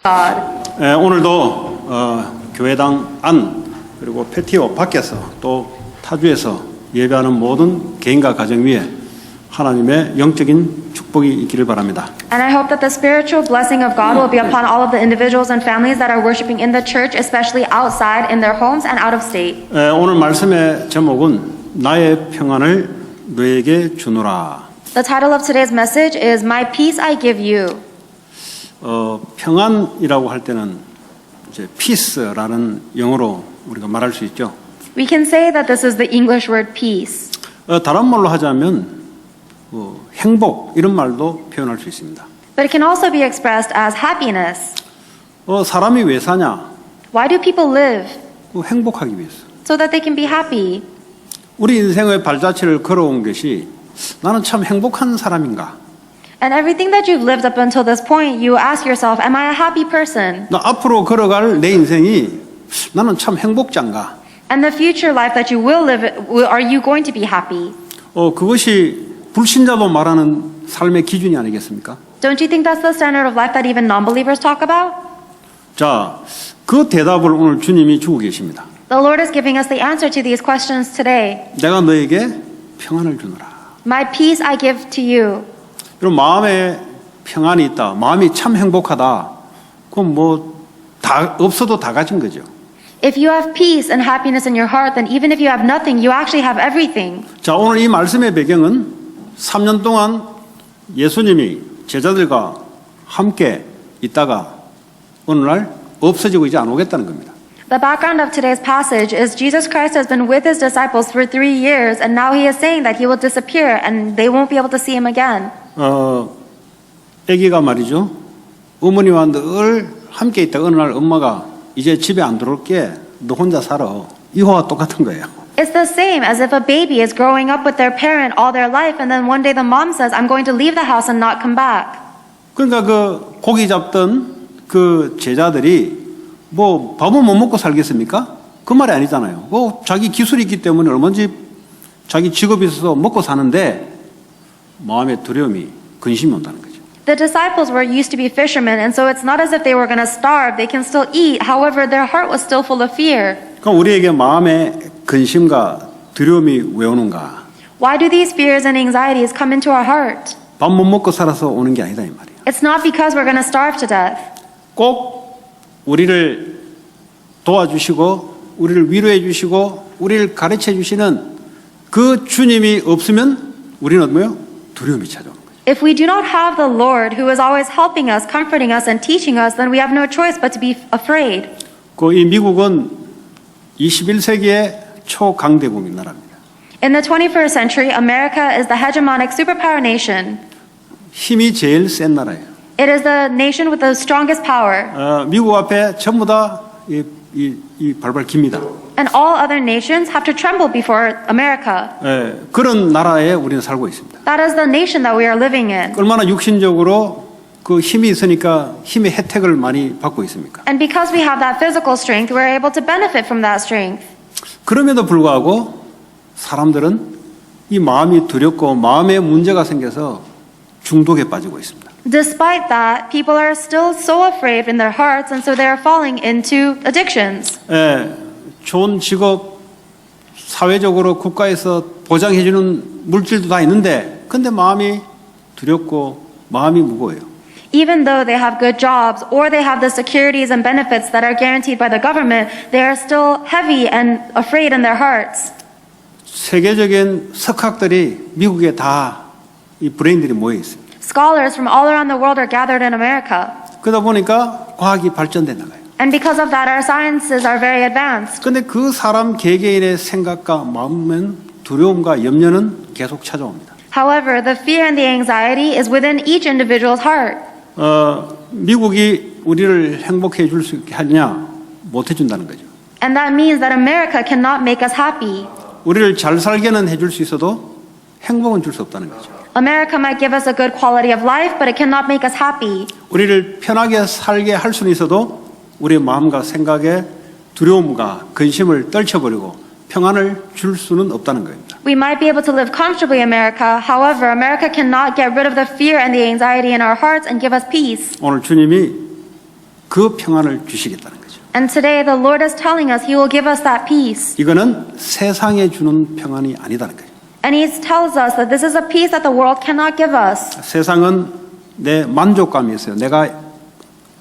God. 오늘도 교회당 안 그리고 패티오 밖에서 또 타주에서 예배하는 모든 개인과 가정 위에 하나님의 영적인 축복이 있기를 바랍니다. And I hope that the spiritual blessing of God will be upon all of the individuals and families that are worshiping in the church, especially outside in their homes and out of state. 오늘 말씀의 제목은 나의 평안을 너에게 주노라. The title of today's message is My Peace I Give You. 평안이라고 할 때는 이제 peace라는 영어로 우리가 말할 수 있죠. We can say that this is the English word peace. 다른 말로 하자면 행복 이런 말도 표현할 수 있습니다. But it can also be expressed as happiness. 사람이 왜 사냐? Why do people live? 행복하기 위해서. So that they can be happy. 우리 인생의 발자취를 걸어온 것이 나는 참 행복한 사람인가? And everything that you've lived up until this point, you ask yourself, am I a happy person? 나 앞으로 걸어갈 내 인생이 나는 참 행복자인가? And the future life that you will live, are you going to be happy? 그것이 불신자도 말하는 삶의 기준이 아니겠습니까? Don't you think that's the standard of life that even non-believers talk about? 자, 그 대답을 오늘 주님이 주고 계십니다. The Lord is giving us the answer to these questions today. 내가 너에게 평안을 주노라. My peace I give to you. 그럼 마음에 평안이 있다. 마음이 참 행복하다. 그럼 뭐 다 없어도 다 가진 거죠. If you have peace and happiness in your heart, then even if you have nothing, you actually have everything. 자, 오늘 이 말씀의 배경은 3년 동안 예수님이 제자들과 함께 있다가 어느 날 없어지고 이제 안 오겠다는 겁니다. The background of today's passage is Jesus Christ has been with his disciples for 3 years, and now he is saying that he will disappear and they won't be able to see him again. 아기가 말이죠. 어머니와 늘 함께 있다가 어느 날 엄마가 이제 집에 안 들어올게. 너 혼자 살아. 이거와 똑같은 거예요. It's the same as if a baby is growing up with their parent all their life, and then one day the mom says, I'm going to leave the house and not come back. 그러니까 그 고기 잡던 그 제자들이 뭐 밥은 못 먹고 살겠습니까? 그 말이 아니잖아요. 자기 기술이 있기 때문에 얼마든지 자기 직업이 있어서 먹고 사는데 마음에 두려움이 근심이 온다는 거죠. The disciples were used to be fishermen, and so it's not as if they were going to starve. They can still eat. However, their heart was still full of fear. 그럼 우리에게 마음에 근심과 두려움이 왜 오는가? Why do these fears and anxieties come into our heart? 밥 못 먹고 살아서 오는 게 아니다 이 말이에요. It's not because we're going to starve to death. 꼭 우리를 도와주시고 우리를 위로해 주시고 우리를 가르쳐 주시는 그 주님이 없으면 우리는 뭐예요? 두려움이 찾아오는 거죠. If we do not have the Lord who is always helping us, comforting us, and teaching us, then we have no choice but to be afraid. 이 미국은 21세기의 초강대국인 나라입니다. In the 21st century, America is the hegemonic superpower nation. 힘이 제일 센 나라예요. It is the nation with the strongest power. 미국 앞에 전부 다 발발 깁니다. And all other nations have to tremble before America. 그런 나라에 우리는 살고 있습니다. That is the nation that we are living in. 얼마나 육신적으로 그 힘이 있으니까 힘의 혜택을 많이 받고 있습니까? And because we have that physical strength, we're able to benefit from that strength. 그럼에도 불구하고 사람들은 이 마음이 두렵고 마음에 문제가 생겨서 중독에 빠지고 있습니다. Despite that, people are still so afraid in their hearts, and so they are falling into addictions. 좋은 직업, 사회적으로 국가에서 보장해주는 물질도 다 있는데 근데 마음이 두렵고 마음이 무거워요. Even though they have good jobs or they have the securities and benefits that are guaranteed by the government, they are still heavy and afraid in their hearts. 세계적인 석학들이 미국에 다 이 브레인들이 모여 있습니다. Scholars from all around the world are gathered in America. 그러다 보니까 과학이 발전돼 나가요. And because of that, our sciences are very advanced. 근데 그 사람 개개인의 생각과 마음은 두려움과 염려는 계속 찾아옵니다. However, the fear and the anxiety is within each individual's heart. 미국이 우리를 행복해 줄 수 있게 하느냐? 못 해준다는 거죠. And that means that America cannot make us happy. 우리를 잘 살게는 해줄 수 있어도 행복은 줄 수 없다는 거죠. America might give us a good quality of life, but it cannot make us happy. 우리를 편하게 살게 할 수는 있어도 우리의 마음과 생각에 두려움과 근심을 떨쳐버리고 평안을 줄 수는 없다는 겁니다. We might be able to live comfortably in America. However, America cannot get rid of the fear and the anxiety in our hearts and give us peace. 오늘 주님이 그 평안을 주시겠다는 거죠. And today the Lord is telling us He will give us that peace. 이거는 세상에 주는 평안이 아니다는 거예요. And He tells us that this is a peace that the world cannot give us. 세상은 내 만족감이 있어요. 내가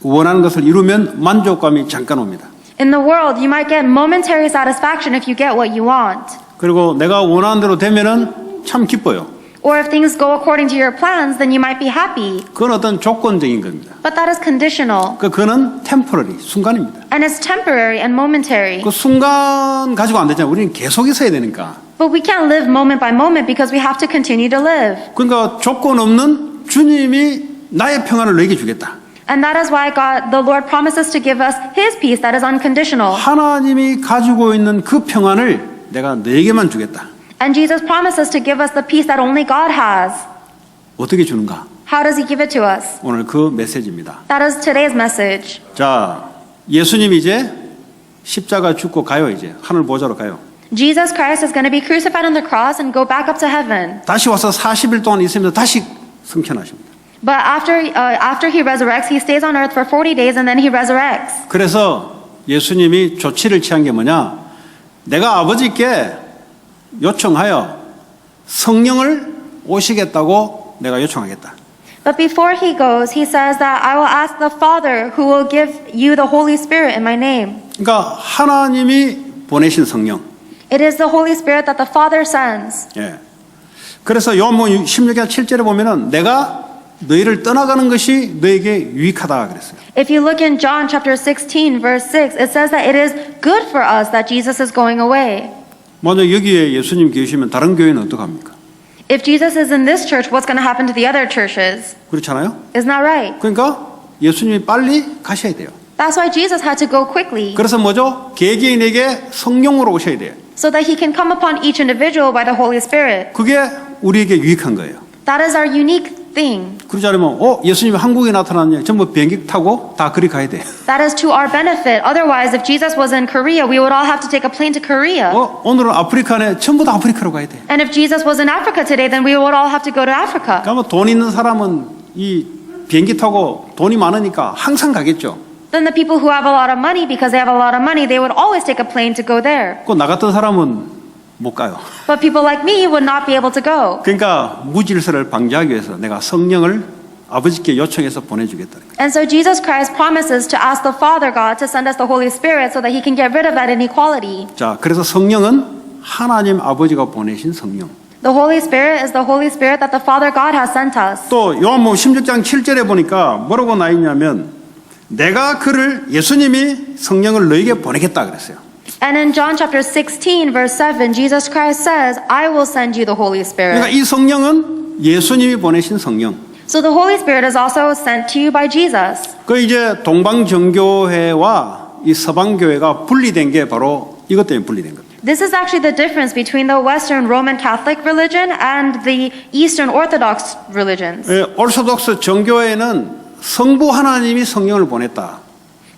원하는 것을 이루면 만족감이 잠깐 옵니다. In the world, you might get momentary satisfaction if you get what you want. 그리고 내가 원하는 대로 되면은 참 기뻐요. Or if things go according to your plans, then you might be happy. 그건 어떤 조건적인 겁니다. But that is conditional. 그거는 temporary, 순간입니다. And it's temporary and momentary. 그 순간 가지고 안 되잖아요. 우리는 계속 있어야 되니까. But we can't live moment by moment because we have to continue to live. 그러니까 조건 없는 주님이 나의 평안을 너에게 주겠다. And that is why the Lord promises to give us His peace that is unconditional. 하나님이 가지고 있는 그 평안을 내가 너에게만 주겠다. And Jesus promises to give us the peace that only God has. 어떻게 주는가? How does He give it to us? 오늘 그 메시지입니다. That is today's message. 자, 예수님이 이제 십자가 죽고 가요. 이제 하늘 보좌로 가요. Jesus Christ is going to be crucified on the cross and go back up to heaven. 다시 와서 40일 동안 있으면서 다시 승천하십니다. But after He resurrects, He stays on earth for 40 days and then He resurrects. 그래서 예수님이 조치를 취한 게 뭐냐? 내가 아버지께 요청하여 성령을 오시겠다고 내가 요청하겠다. But before He goes, He says that I will ask the Father who will give you the Holy Spirit in my name. 그러니까 하나님이 보내신 성령. It is the Holy Spirit that the Father sends. 예. 그래서 요한복음 16장 7절에 보면은 내가 너희를 떠나가는 것이 너에게 유익하다 그랬어요. If you look in John chapter 16 verse 6, it says that it is good for us that Jesus is going away. 먼저 여기에 예수님 계시면 다른 교회는 어떡합니까? If Jesus is in this church, what's going to happen to the other churches? 그렇잖아요? Isn't that right? 그러니까 예수님이 빨리 가셔야 돼요. That's why Jesus had to go quickly, 그래서 뭐죠? 개개인에게 성령으로 오셔야 돼요. so that He can come upon each individual by the Holy Spirit. 그게 우리에게 유익한 거예요. That is our unique thing. 그러지 않으면 예수님이 한국에 나타났냐? 전부 비행기 타고 다 그리 가야 돼. That is to our benefit. Otherwise, if Jesus was in Korea, we would all have to take a plane to Korea. 오늘은 아프리카네 전부 다 아프리카로 가야 돼. And if Jesus was in Africa today, then we would all have to go to Africa. 그러면 돈 있는 사람은 이 비행기 타고 돈이 많으니까 항상 가겠죠. Then the people who have a lot of money, because they have a lot of money, they would always take a plane to go there. 그 나 같은 사람은 못 가요. But people like me would not be able to go. 그러니까 무질서를 방지하기 위해서 내가 성령을 아버지께 요청해서 보내주겠다는 거예요. And so Jesus Christ promises to ask the Father God to send us the Holy Spirit so that He can get rid of that inequality. 자, 그래서 성령은 하나님 아버지가 보내신 성령. The Holy Spirit is the Holy Spirit that the Father God has sent us. 또 요한복음 16장 7절에 보니까 뭐라고 나 있냐면 내가 그를 예수님이 성령을 너에게 보내겠다 그랬어요. And in John chapter 16 verse 7, Jesus Christ says, I will send you the Holy 그러니까 Spirit. 이 성령은 예수님이 보내신 성령. So the Holy Spirit is also sent to you by Jesus. 그 이제 동방정교회와 이 서방교회가 분리된 게 바로 이것 때문에 분리된 겁니다. This is actually the difference between the Western Roman Catholic religion and the Eastern Orthodox religions. 오르소독스 정교회는 성부 하나님이 성령을 보냈다.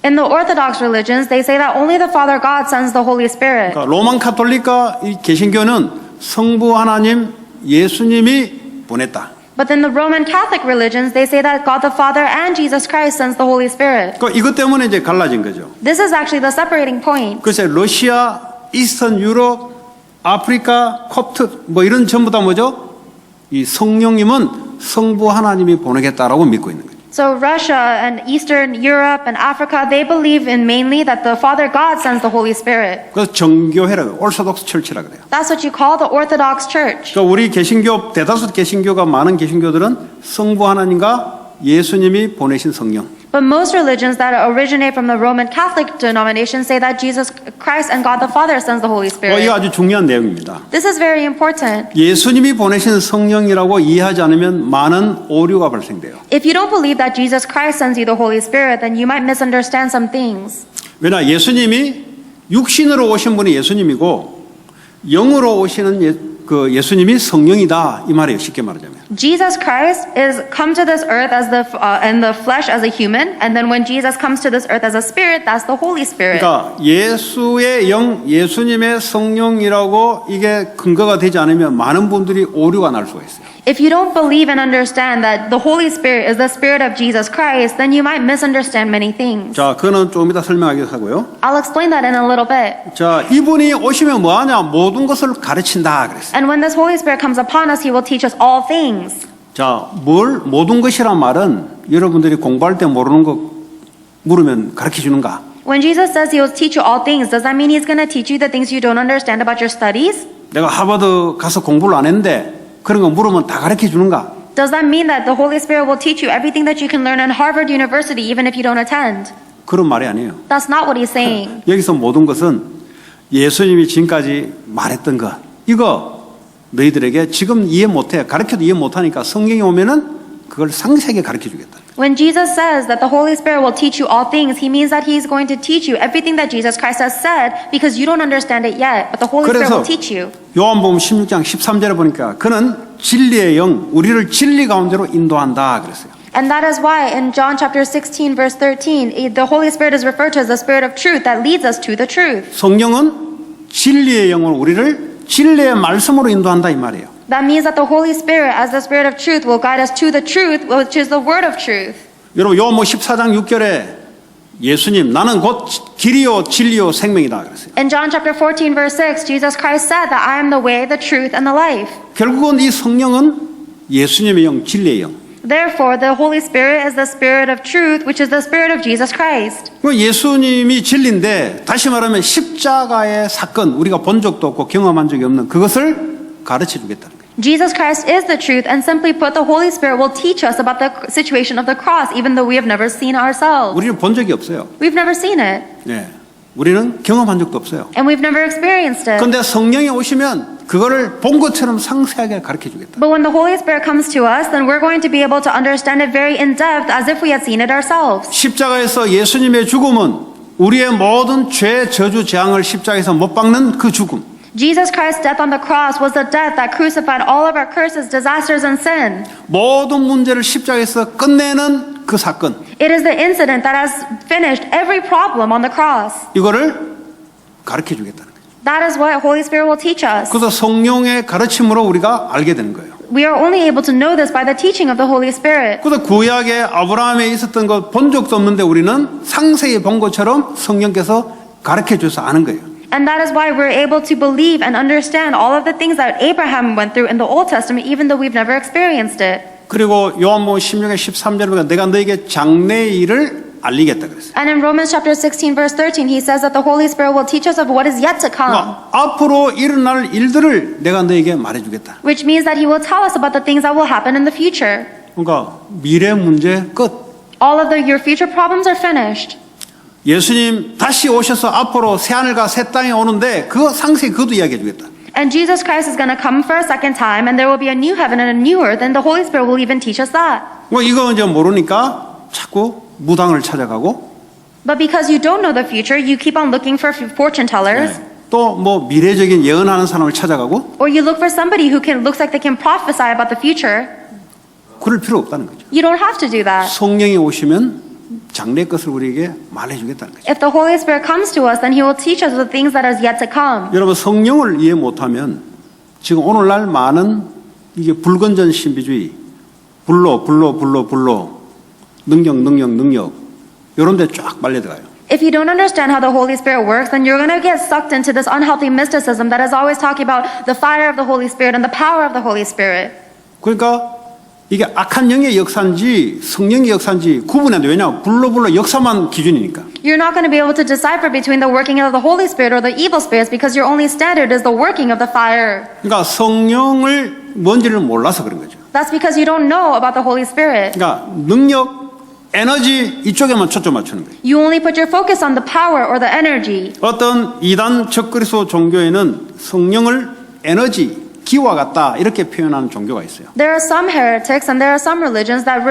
In the Orthodox religions, they say that only the Father God sends the Holy Spirit. 그러니까 로만 카톨릭과 이 개신교는 성부 하나님 예수님이 보냈다. But then the Roman Catholic religions, they say that God the Father and Jesus Christ sends the Holy Spirit. 그러니까 이것 때문에 이제 갈라진 거죠. This is actually the separating point. 그래서 러시아, 이스턴 유럽, 아프리카, 콥트 뭐 이런 전부 다 뭐죠? 이 성령님은 성부 하나님이 보내겠다라고 믿고 있는 거예요. So Russia and Eastern Europe and Africa, they believe in mainly that the Father God sends the Holy Spirit. 그래서 정교회라고 오르소독스 철치라 그래요. That's what you call the Orthodox Church. 그러니까 우리 개신교 대다수 개신교가 많은 개신교들은 성부 하나님과 예수님이 보내신 성령. But most religions that originate from the Roman Catholic denomination say that Jesus Christ and God the Father sends the Holy 이거 Spirit. 아주 중요한 내용입니다. This is very important. 예수님이 보내신 성령이라고 이해하지 않으면 많은 오류가 발생돼요. If you don't believe that Jesus Christ sends you the Holy Spirit, then you might misunderstand some things. 왜냐 예수님이 육신으로 오신 분이 예수님이고 영으로 오시는 그 예수님이 성령이다 이 말이에요. 쉽게 말하자면. Jesus Christ is come to this earth as in the flesh as a human, and then when Jesus comes to this earth as a spirit, that's the Holy Spirit. 그러니까 예수의 영, 예수님의 성령이라고 이게 근거가 되지 않으면 많은 분들이 오류가 날 수가 있어요. If you don't believe and understand that the Holy Spirit is the Spirit of Jesus Christ, then you might misunderstand many things. 자, 그거는 좀 이따 설명하기로 하고요. I'll explain that in a little bit. 자, 이분이 오시면 뭐하냐? 모든 것을 가르친다 그랬어요. And when this Holy Spirit comes upon us, He will teach us all things. 자, 모든 것이란 말은 여러분들이 공부할 때 모르는 거 물으면 가르쳐 주는가? When Jesus says He will teach you all things, does that mean He's going to teach you the things you don't understand about your studies? 내가 하버드 가서 공부를 안 했는데 그런 거 물으면 다 가르쳐 주는가? Does that mean that the Holy Spirit will teach you everything that you can learn in Harvard University even if you don't attend? 그런 말이 아니에요. That's not what He's saying. 여기서 모든 것은 예수님이 지금까지 말했던 것 이거 너희들에게 지금 이해 못해 가르쳐도 이해 못하니까 성경에 오면은 그걸 상세하게 가르쳐 주겠다. When Jesus says that the Holy Spirit will teach you all things, He means that He's going to teach you everything that Jesus Christ has said because you don't understand it yet, but the Holy Spirit will teach you. 요한복음 16장 13절에 보니까 그는 진리의 영 우리를 진리 가운데로 인도한다 그랬어요. And that is why in John chapter 16 verse 13, the Holy Spirit is referred to as the Spirit of truth that leads us to the truth. 성령은 진리의 영으로 우리를 진리의 말씀으로 인도한다 이 말이에요. That means that the Holy Spirit as the Spirit of truth will guide us to the truth, which is the word of truth. 여러분 요한복음 14장 6절에 예수님 나는 곧 길이요 진리요 생명이다 그랬어요. In John chapter 14 verse 6, Jesus Christ said that I am the way, the truth, and the life. 결국은 이 성령은 예수님의 영 진리의 영. Therefore, the Holy Spirit is the Spirit of truth, which is the Spirit of Jesus Christ. 예수님이 진리인데 다시 말하면 십자가의 사건 우리가 본 적도 없고 경험한 적이 없는 그것을 가르쳐 주겠다는 거예요. Jesus Christ is the truth, and simply put, the Holy Spirit will teach us about the situation of the cross, even though we have never seen ourselves. 우리는 본 적이 없어요. We've never seen it, 네. 우리는 경험한 적도 없어요. and we've never experienced it. 그런데 성령이 오시면 그거를 본 것처럼 상세하게 가르쳐 주겠다. But when the Holy Spirit comes to us, then we're going to be able to understand it very in depth as if we had seen it ourselves. 십자가에서 예수님의 죽음은 우리의 모든 죄, 저주, 재앙을 십자가에서 못 박는 그 죽음. Jesus Christ's death on the cross was the death that crucified all of our curses, disasters, and sin. 모든 문제를 십자가에서 끝내는 그 사건. It is the incident that has finished every problem on the cross. 이거를 가르쳐 주겠다는 거예요. That is what Holy Spirit will teach us. 그래서 성령의 가르침으로 우리가 알게 되는 거예요. We are only able to know this by the teaching of the Holy Spirit. 그래서 구약에 아브라함에 있었던 것 본 적도 없는데 우리는 상세히 본 것처럼 성령께서 가르쳐 줘서 아는 거예요. And that is why we're able to believe and understand all of the things that Abraham went through in the Old Testament, even though we've never experienced it. 그리고 요한복음 16장 13절에 보니까 내가 너에게 장래의 일을 알리겠다 그랬어요. And in Romans chapter 16 verse 13, he says that the Holy Spirit will teach us of what is yet to come. 그러니까 앞으로 일어날 일들을 내가 너에게 말해주겠다. Which means that he will tell us about the things that will happen in the future. 그러니까 미래 문제 끝. All of your future problems are finished. 예수님 다시 오셔서 앞으로 새 하늘과 새 땅에 오는데 그거 상세히 그것도 이야기해 주겠다. And Jesus Christ is going to come for a second time, and there will be a new heaven and a new earth, and the Holy Spirit will even teach us that. 뭐 이거 이제 모르니까 자꾸 무당을 찾아가고 But because you don't know the future, you keep on looking for fortune tellers, 또 뭐 미래적인 예언하는 사람을 찾아가고 or you look for somebody who looks like they can prophesy about the future. 그럴 필요 없다는 거죠. You don't have to do that. 성령이 오시면 장래 것을 우리에게 말해주겠다는 거죠. If the Holy Spirit comes to us, then He will teach us the things that is yet to come. 여러분 성령을 이해 못하면 지금 오늘날 많은 이게 불건전 신비주의 불로 능력 이런 데 쫙 말려들어가요. If you don't understand how the Holy Spirit works, then you're going to get sucked into this unhealthy mysticism that is always talking about the fire of the Holy Spirit and the power of the Holy Spirit. 그러니까 이게 악한 영의 역사인지 성령의 역사인지 구분이 안 돼. 왜냐? 불로 역사만 기준이니까. You're not going to be able to decipher between the working of the Holy Spirit or the evil spirits because your only standard is the working of the fire. 그러니까 성령을 뭔지를 몰라서 그런 거죠. That's because you don't know about the Holy Spirit. 그러니까 능력, 에너지 이쪽에만 초점 맞추는 거예요. You only put your focus on the power or the energy. 어떤 이단 적그리스도 종교에는 성령을 에너지, 기와 같다 이렇게 표현하는 종교가 있어요. There are some heretics and there are some religions that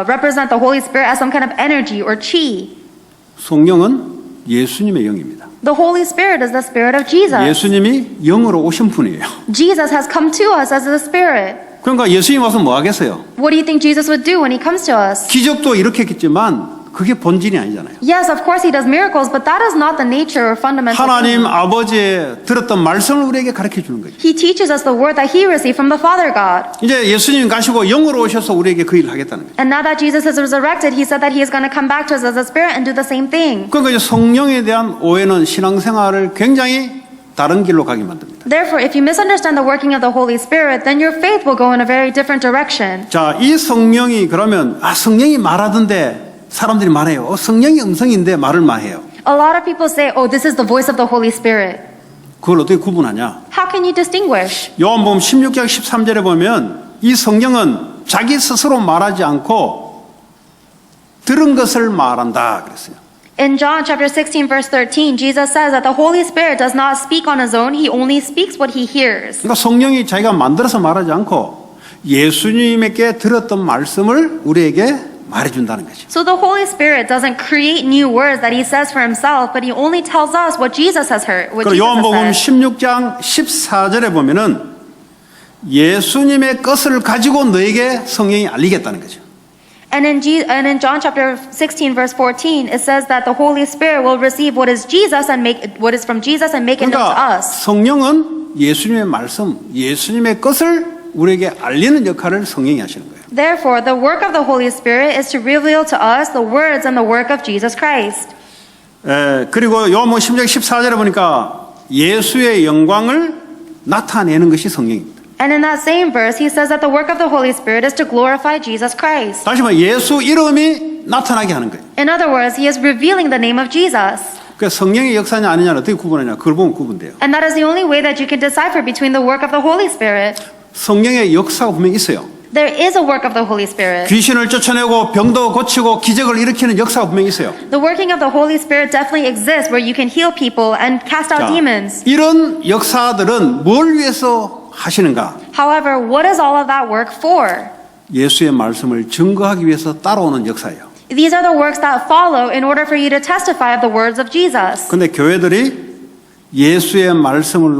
represent the Holy Spirit as some kind of energy or chi. 성령은 예수님의 영입니다. The Holy Spirit is the Spirit of Jesus. 예수님이 영으로 오신 분이에요. Jesus has come to us as the Spirit. 그러니까 예수님 와서 뭐 하겠어요? What do you think Jesus would do when he comes to us? 기적도 일으켰겠지만 그게 본질이 아니잖아요. Yes, of course he does miracles, but that is not the nature or fundamental 하나님 thing. 아버지의 들었던 말씀을 우리에게 가르쳐 주는 거죠. He teaches us the word that he received from the Father God. 이제 예수님 가시고 영으로 오셔서 우리에게 그 일을 하겠다는 거예요. And now that Jesus is resurrected, he said that he is going to come back to us as a Spirit and do the same thing. 그러니까 이제 성령에 대한 오해는 신앙생활을 굉장히 다른 길로 가게 만듭니다. Therefore, if you misunderstand the working of the Holy Spirit, then your faith will go in a very different direction. 자, 이 성령이 그러면 성령이 말하던데 사람들이 말해요. 성령의 음성인데 말을 말해요. A lot of people say, oh, this is the voice of the Holy Spirit. 그걸 어떻게 구분하냐? How can you distinguish? 요한복음 16장 13절에 보면 이 성령은 자기 스스로 말하지 않고 들은 것을 말한다 그랬어요. In John chapter 16 verse 13, Jesus says that the Holy Spirit does not speak on his own, he only speaks what he hears. 그러니까 성령이 자기가 만들어서 말하지 않고 예수님에게 들었던 말씀을 우리에게 말해준다는 거죠. So the Holy Spirit doesn't create new words that he says for himself, but he only tells us what Jesus has heard, what 그리고 Jesus 요한복음 has said. 16장 14절에 보면은 예수님의 것을 가지고 너에게 성령이 알리겠다는 거죠. And in John chapter 16 verse 14, it says that the Holy Spirit will receive what is Jesus and make what is from Jesus and make it known to 그러니까 us. 성령은 예수님의 말씀, 예수님의 것을 우리에게 알리는 역할을 성령이 하시는 거예요. Therefore, the work of the Holy Spirit is to reveal to us the words and the work of Jesus Christ. 그리고 요한복음 16장 14절에 보니까 예수의 영광을 나타내는 것이 성령입니다. And in that same verse, he says that the work of the Holy Spirit is to glorify Jesus Christ. 다시 말해 예수 이름이 나타나게 하는 거예요. In other words, he is revealing the name of Jesus. 그 성령의 역사냐 아니냐를 어떻게 구분하냐? 그걸 보면 구분돼요. And that is the only way that you can decipher between the work of the Holy Spirit. 성령의 역사가 분명히 있어요. There is a work of the Holy Spirit. 귀신을 쫓아내고 병도 고치고 기적을 일으키는 역사가 분명히 있어요. The working of the Holy Spirit definitely exists where you can heal people and cast out 자, demons. 이런 역사들은 뭘 위해서 하시는가? However, what is all of that work for? 예수의 말씀을 증거하기 위해서 따라오는 역사예요. These are the works that follow in order for you to testify of the words of Jesus. 근데 교회들이 예수의 말씀을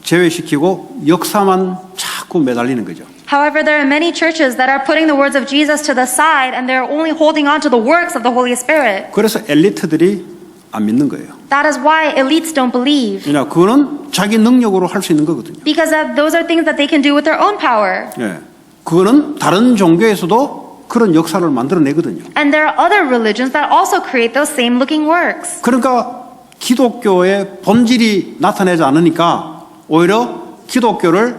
제외시키고 역사만 자꾸 매달리는 거죠. However, there are many churches that are putting the words of Jesus to the side and they're only holding on to the works of the Holy Spirit. 그래서 엘리트들이 안 믿는 거예요. That is why elites don't believe. 왜냐, 그거는 자기 능력으로 할 수 있는 거거든요. Because those are things that they can do with their own power. 예, 그거는 다른 종교에서도 그런 역사를 만들어내거든요. And there are other religions that also create those same looking works. 그러니까 기독교의 본질이 나타나지 않으니까 오히려 기독교를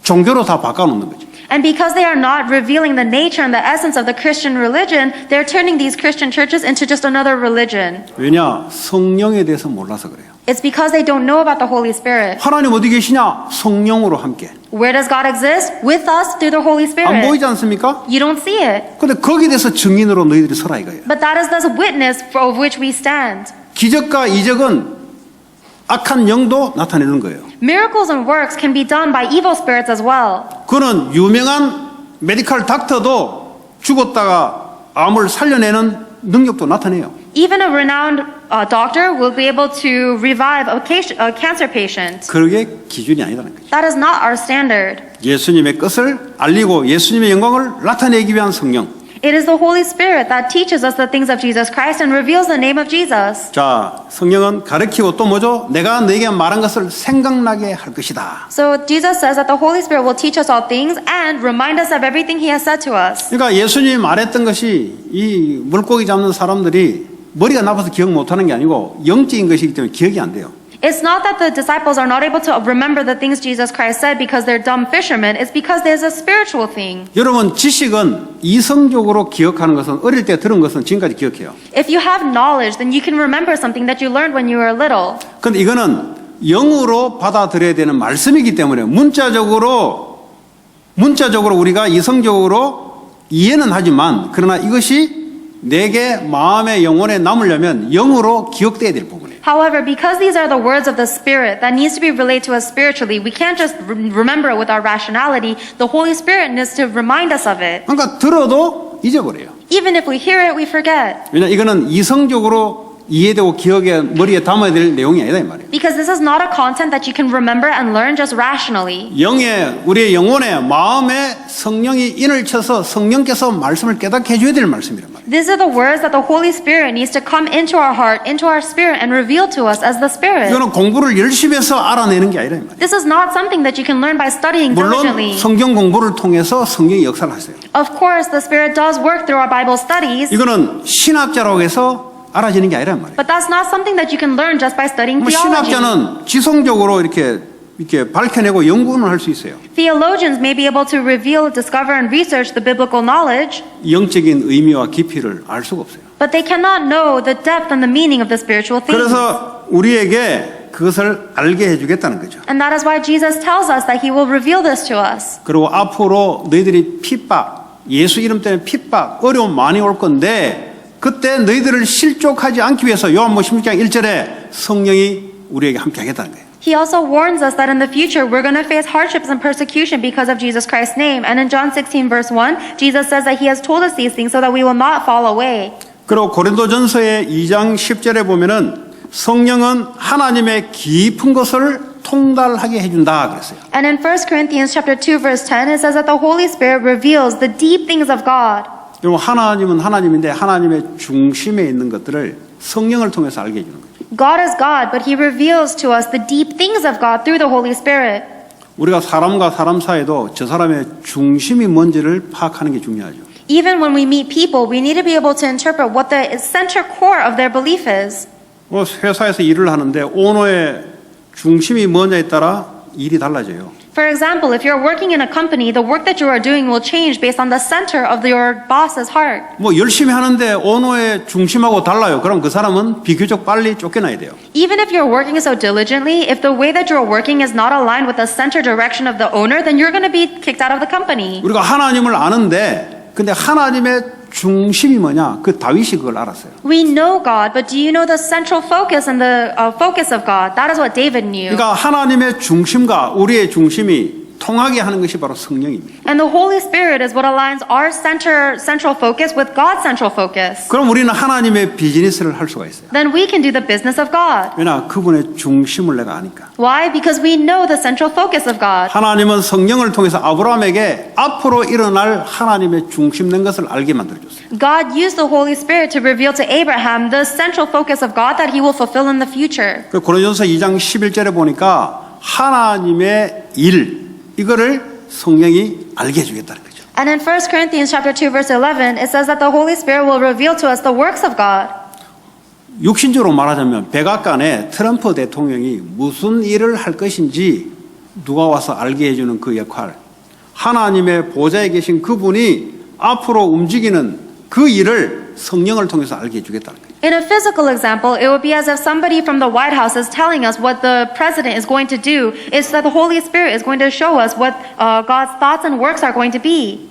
종교로 다 바꿔놓는 거죠. And because they are not revealing the nature and the essence of the Christian religion, they're turning these Christian churches into just another religion. 왜냐? 성령에 대해서 몰라서 그래요. It's because they don't know about the Holy Spirit. 하나님 어디 계시냐? 성령으로 함께. Where does God exist? With us through the Holy 안 Spirit. 보이지 않습니까? You don't see it. 근데 거기에 대해서 증인으로 너희들이 서라 이거예요. But that is the witness of which we stand. 기적과 이적은 악한 영도 나타내는 거예요. Miracles and works can be done by evil spirits as well. 그는 유명한 메디컬 닥터도 죽었다가 암을 살려내는 능력도 나타내요. Even a renowned doctor will be able to revive a cancer patient. 그게 기준이 아니라는 거죠. That is not our standard. 예수님의 것을 알리고 예수님의 영광을 나타내기 위한 성령. It is the Holy Spirit that teaches us the things of Jesus Christ and reveals the name of Jesus. 자, 성령은 가르치고 또 뭐죠? 내가 너에게 말한 것을 생각나게 할 것이다. So Jesus says that the Holy Spirit will teach us all things and remind us of everything He has said to us. 그러니까 예수님이 말했던 것이 이 물고기 잡는 사람들이 머리가 나빠서 기억 못하는 게 아니고 영적인 것이기 때문에 기억이 안 돼요. It's not that the disciples are not able to remember the things Jesus Christ said because they're dumb fishermen. It's because there's a spiritual thing. 여러분, 지식은 이성적으로 기억하는 것은 어릴 때 들은 것은 지금까지 기억해요. If you have knowledge, then you can remember something that you learned when you were little. 근데 이거는 영으로 받아들여야 되는 말씀이기 때문에 문자적으로 우리가 이성적으로 이해는 하지만 그러나 이것이 내게 마음의 영혼에 남으려면 영으로 기억돼야 될 부분이에요. However, because these are the words of the Spirit that needs to be relayed to us spiritually, we can't just remember it with our rationality. The Holy Spirit needs to remind us of it. 그러니까 들어도 잊어버려요. Even if we hear it, we forget. 왜냐 이거는 이성적으로 이해되고 기억에 머리에 담아야 될 내용이 아니다 이 말이에요. Because this is not a content that you can remember and learn just rationally. 우리의 영혼에 마음에 성령이 인을 쳐서 성령께서 말씀을 깨닫게 해줘야 될 말씀이란 말이에요. These are the words that the Holy Spirit needs to come into our heart, into our spirit, and reveal to us as the Spirit. 이거는 공부를 열심히 해서 알아내는 게 아니라 이 말이에요. This is not something that you can learn by studying 물론 diligently. 성경 공부를 통해서 성령이 역사를 하세요. Of course, the Spirit does work through our Bible studies, 이거는 신학자라고 해서 알아지는 게 아니란 말이에요. but that's not something that you can learn just by studying 뭐 theology. 신학자는 지성적으로 이렇게 밝혀내고 연구는 할 수 있어요. Theologians may be able to reveal, discover, and research the biblical knowledge, 영적인 의미와 깊이를 알 수가 없어요. but they cannot know the depth and the meaning of the spiritual things. 그래서 우리에게 그것을 알게 해주겠다는 거죠. And that is why Jesus tells us that He will reveal this to us. 그리고 앞으로 너희들이 핍박, 예수 이름 때문에 핍박, 어려움 많이 올 건데 그때 너희들을 실족하지 않기 위해서 요한복음 16장 1절에 성령이 우리에게 함께 하겠다는 거예요. He also warns us that in the future we're going to face hardships and persecution because of Jesus Christ's name. And in John 16 verse 1, Jesus says that He has told us these things so that we will not fall away. 그리고 고린도전서의 2장 10절에 보면은 성령은 하나님의 깊은 것을 통달하게 해준다 그랬어요. And in 1 Corinthians chapter 2 verse 10, it says that the Holy Spirit reveals the deep things of God. 그리고 하나님은 하나님인데 하나님의 중심에 있는 것들을 성령을 통해서 알게 해주는 거죠. God is God, but He reveals to us the deep things of God through the Holy Spirit. 우리가 사람과 사람 사이도 저 사람의 중심이 뭔지를 파악하는 게 중요하죠. Even when we meet people, we need to be able to interpret what the center core of their belief is. 회사에서 일을 하는데 오너의 중심이 뭐냐에 따라 일이 달라져요. For example, if you're working in a company, the work that you are doing will change based on the center of your boss's heart. 뭐 열심히 하는데 오너의 중심하고 달라요. 그럼 그 사람은 비교적 빨리 쫓겨나야 돼요. Even if you're working so diligently, if the way that you're working is not aligned with the center direction of the owner, then you're going to be kicked out of the company. 우리가 하나님을 아는데 근데 하나님의 중심이 뭐냐? 그 다윗이 그걸 알았어요. We know God, but do you know the central focus and the focus of God? That is what David knew. 그러니까 하나님의 중심과 우리의 중심이 통하게 하는 것이 바로 성령입니다. And the Holy Spirit is what aligns our central focus with God's central focus. 그럼 우리는 하나님의 비즈니스를 할 수가 있어요. Then we can do the business of God. 왜냐? 그분의 중심을 내가 아니까. Why? Because we know the central focus of God. 하나님은 성령을 통해서 아브라함에게 앞으로 일어날 하나님의 중심된 것을 알게 만들어줬어요. God used the Holy Spirit to reveal to Abraham the central focus of God that he will fulfill in the future. 그 고린도전서 2장 11절에 보니까 하나님의 일 이거를 성령이 알게 해주겠다는 거죠. And in 1 Corinthians chapter 2 verse 11, it says that the Holy Spirit will reveal to us the works of God. 육신적으로 말하자면 백악관에 트럼프 대통령이 무슨 일을 할 것인지 누가 와서 알게 해주는 그 역할, 하나님의 보좌에 계신 그분이 앞으로 움직이는 그 일을 성령을 통해서 알게 해주겠다는 거예요. In a physical example, it would be as if somebody from the White House is telling us what the president is going to do. It's that the Holy Spirit is going to show us what God's thoughts and works are going to be.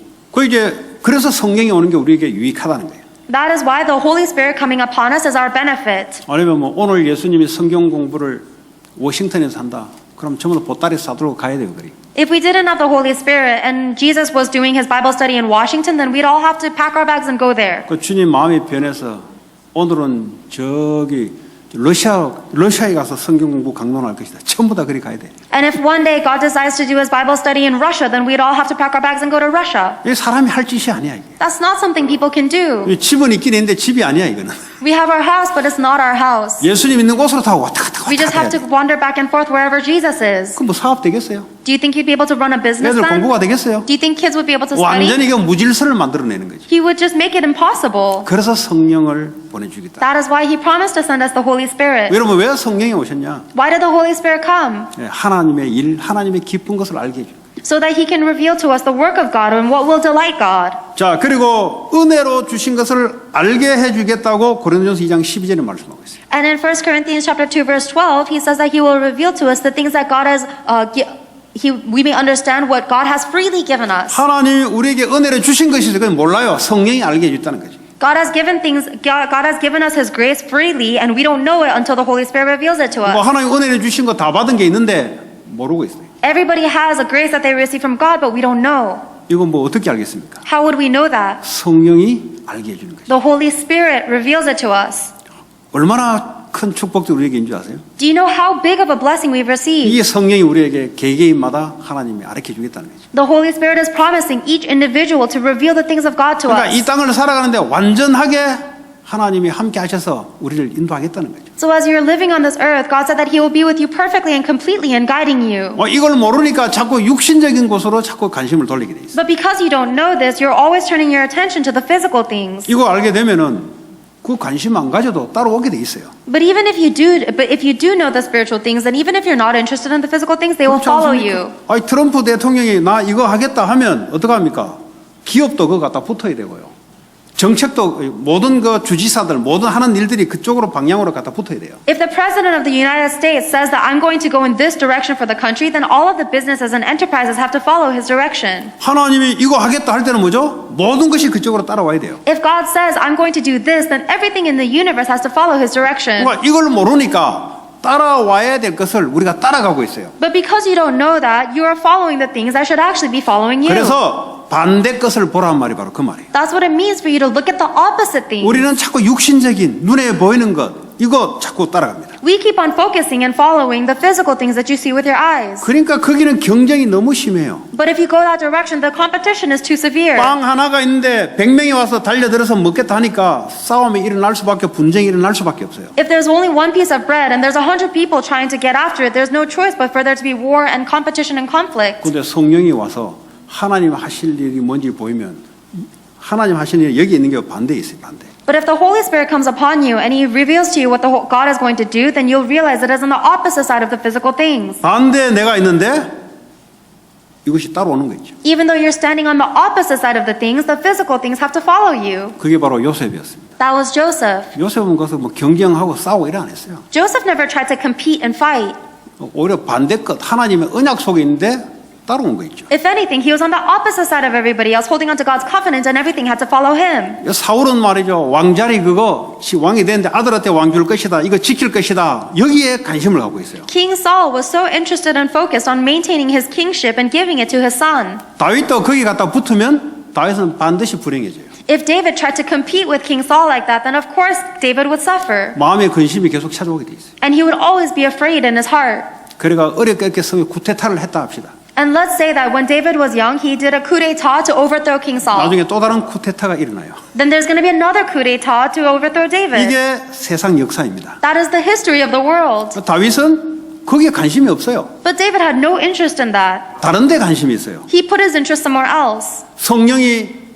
그래서 성령이 오는 게 우리에게 유익하다는 거예요. That is why the Holy Spirit coming upon us is our benefit. 아니면 뭐 오늘 예수님이 성경 공부를 워싱턴에서 한다. 그럼 전부 다 보따리 싸들고 가야 돼요, 그리. If we didn't have the Holy Spirit and Jesus was doing his Bible study in Washington, then we'd all have to pack our bags and go there. 그 주님 마음이 변해서 오늘은 저기 러시아에 가서 성경 공부 강론을 할 것이다. 전부 다 그리 가야 돼. And if one day God decides to do his Bible study in Russia, then we'd all have to pack our bags and go to Russia. 이게 사람이 할 짓이 아니야, 이게. That's not something people can do. 집은 있긴 있는데 집이 아니야, 이거는. We have our house, but it's not our house. 예수님 있는 곳으로 다 왔다 갔다 We just 해야 have to 돼. wander back and forth wherever Jesus is. 그럼 뭐 사업 되겠어요? Do you think you'd be able to run a business 애들 then? 공부가 되겠어요? Do you think kids would be able to study? 완전히 이게 무질서를 만들어내는 거지. He would just make it impossible. 그래서 성령을 보내주겠다. That is why he promised to send us the Holy Spirit. 여러분 왜 성령이 오셨냐? Why did the Holy Spirit come? 하나님의 일, 하나님의 기쁜 것을 알게 해줘. So that he can reveal to us the work of God and what will delight God. 자, 그리고 은혜로 주신 것을 알게 해주겠다고 고린도전서 2장 12절에 말씀하고 있어요. And in 1 Corinthians chapter 2 verse 12, he says that he will reveal to us the things that God has we may understand what God has freely given us. 하나님이 우리에게 은혜를 주신 것이 있어요. 그건 몰라요. 성령이 알게 해줬다는 거죠. God has given us his grace freely and we don't know it until the Holy Spirit reveals it to 뭐 us. 하나님 은혜를 주신 거 다 받은 게 있는데 모르고 있어요. Everybody has a grace that they receive from God, but we don't know. 이건 뭐 어떻게 알겠습니까? How would we know that? 성령이 알게 해주는 거죠. The Holy Spirit reveals it to us. 얼마나 큰 축복들이 우리에게 있는 줄 아세요? Do you know how big of a blessing we've received? 이게 성령이 우리에게 개개인마다 하나님이 가르쳐 주겠다는 거죠. The Holy Spirit is promising each individual to reveal the things of God to 그러니까 us. 이 땅을 살아가는데 완전하게 하나님이 함께 하셔서 우리를 인도하겠다는 거죠. So as you're living on this earth, God said that He will be with you perfectly and completely in guiding you. 이걸 모르니까 자꾸 육신적인 곳으로 자꾸 관심을 돌리게 돼 있어요. But because you don't know this, you're always turning your attention to the physical things. 이거 알게 되면은 그 관심 안 가져도 따라오게 돼 있어요. But if you do know the spiritual things, then even if you're not interested in the physical things, they will 그렇지 follow 않습니까? you. 아니 트럼프 대통령이 나 이거 하겠다 하면 어떡합니까? 기업도 그거 갖다 붙어야 되고요. 정책도 모든 그 주지사들 모든 하는 일들이 그쪽으로 방향으로 갖다 붙어야 돼요. If the president of the United States says that I'm going to go in this direction for the country, then all of the businesses and enterprises have to follow his direction. 하나님이 이거 하겠다 할 때는 뭐죠? 모든 것이 그쪽으로 따라와야 돼요. If God says I'm going to do this, then everything in the universe has to follow his direction. 그러니까 이걸 모르니까 따라와야 될 것을 우리가 따라가고 있어요. But because you don't know that, you are following the things that should actually be following you. 그래서 반대 것을 보란 말이 바로 그 말이에요. That's what it means for you to look at the opposite things. 우리는 자꾸 육신적인 눈에 보이는 것 이거 자꾸 따라갑니다. We keep on focusing and following the physical things that you see with your eyes. 그러니까 거기는 경쟁이 너무 심해요. But if you go that direction, the competition is too severe. 빵 하나가 있는데 100명이 와서 달려들어서 먹겠다 하니까 싸움이 일어날 수밖에 분쟁이 일어날 수밖에 없어요. If there's only one piece of bread and there's 100 people trying to get after it, there's no choice but for there to be war and competition and conflict. 근데 성령이 와서 하나님 하실 일이 뭔지 보이면 하나님 하시는 일이 여기 있는 게 반대에 있어요. 반대. But if the Holy Spirit comes upon you and He reveals to you what God is going to do, then you'll realize it is on the opposite side of the physical things. 반대에 내가 있는데 이것이 따라오는 거죠. Even though you're standing on the opposite side of the physical things have to follow you. 그게 바로 요셉이었습니다. That was Joseph. 요셉은 가서 뭐 경쟁하고 싸우고 이래 안 했어요. Joseph never tried to compete and fight. 오히려 반대 것 하나님의 언약 속에 있는데 따라온 거 있죠. If anything, he was on the opposite side of everybody else, holding on to God's covenant, and everything had to follow him. 사울은 말이죠. 왕자리 그거 왕이 되는데 아들한테 왕 줄 것이다. 이거 지킬 것이다. 여기에 관심을 갖고 있어요. King Saul was so interested and focused on maintaining his kingship and giving it to his son. 다윗도 거기 갖다 붙으면 다윗은 반드시 불행해져요. If David tried to compete with King Saul like that, then of course David would suffer. 마음의 근심이 계속 찾아오게 돼 있어요. And he would always be afraid in his heart. 그래가 어렵게 성에 쿠데타를 했다 합시다. And let's say that when David was young, he did a coup d'etat to overthrow King Saul. 나중에 또 다른 쿠데타가 일어나요. Then there's going to be another coup d'etat to overthrow David. 이게 세상 역사입니다. That is the history of the world. 다윗은 거기에 관심이 없어요. But David had no interest in that. 다른 데 관심이 있어요. He put his interest somewhere else. 성령이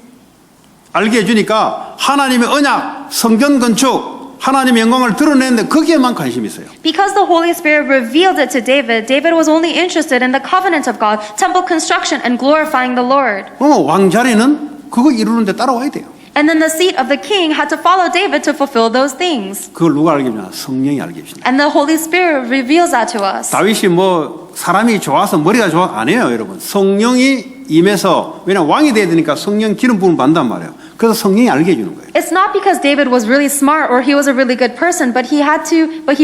알게 해주니까 하나님의 언약, 성전 건축, 하나님의 영광을 드러내는데 거기에만 관심이 있어요. Because the Holy Spirit revealed it to David, David was only interested in the covenant of God, temple construction, and glorifying the Lord. 왕자리는 그거 이루는데 따라와야 돼요. And then the seat of the king had to follow David to fulfill those things. 그걸 누가 알게 해주냐? 성령이 알게 해주신다. And the Holy Spirit reveals that to us. 다윗이 뭐 사람이 좋아서 머리가 좋아 아니에요, 여러분. 성령이 임해서 왜냐면 왕이 돼야 되니까 성령 기름 부음을 받는단 말이에요. 그래서 성령이 알게 해주는 거예요. It's not because David was really smart or he was a really good person, but he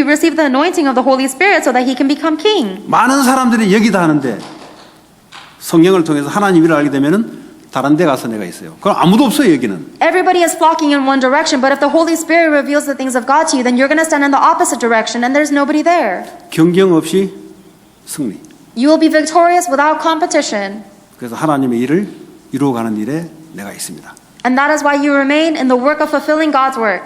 received the anointing of the Holy Spirit so that he can become king. 많은 사람들이 여기다 하는데 성령을 통해서 하나님 일을 알게 되면은 다른 데 가서 내가 있어요. 그럼 아무도 없어요, 여기는. Everybody is flocking in one direction, but if the Holy Spirit reveals the things of God to you, then you're going to stand in the opposite direction and there's nobody there. 경쟁 없이 승리. You will be victorious without competition. 그래서 하나님의 일을 이루어가는 일에 내가 있습니다. And that is why you remain in the work of fulfilling God's work.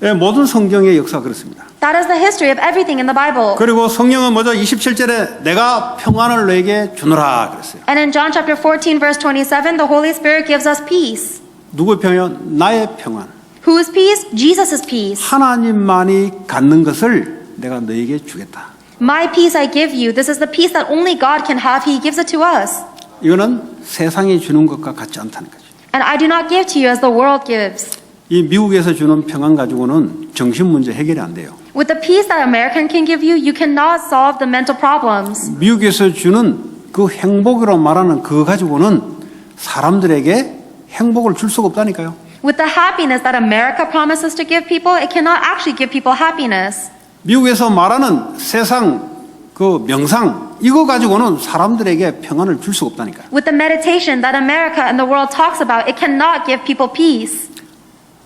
예, 모든 성경의 역사가 그렇습니다. That is the history of everything in the Bible. 그리고 성령은 뭐죠? 27절에 내가 평안을 너에게 주노라 그랬어요. And in John chapter 14 verse 27, the Holy Spirit gives us peace. 누구의 평안? 나의 평안. Whose peace? Jesus' peace. 하나님만이 갖는 것을 내가 너에게 주겠다. My peace I give you. This is the peace that only God can have. He gives it to us. 이거는 세상이 주는 것과 같지 않다는 거죠. And I do not give to you as the world gives. 이 미국에서 주는 평안 가지고는 정신 문제 해결이 안 돼요. With the peace that American can give you, you cannot solve the mental problems. 미국에서 주는 그 행복이라고 말하는 그거 가지고는 사람들에게 행복을 줄 수가 없다니까요. With the happiness that America promises to give people, it cannot actually give people happiness. 미국에서 말하는 세상 그 명상 이거 가지고는 사람들에게 평안을 줄 수가 없다니까요. With the meditation that America and the world talks about, it cannot give people peace.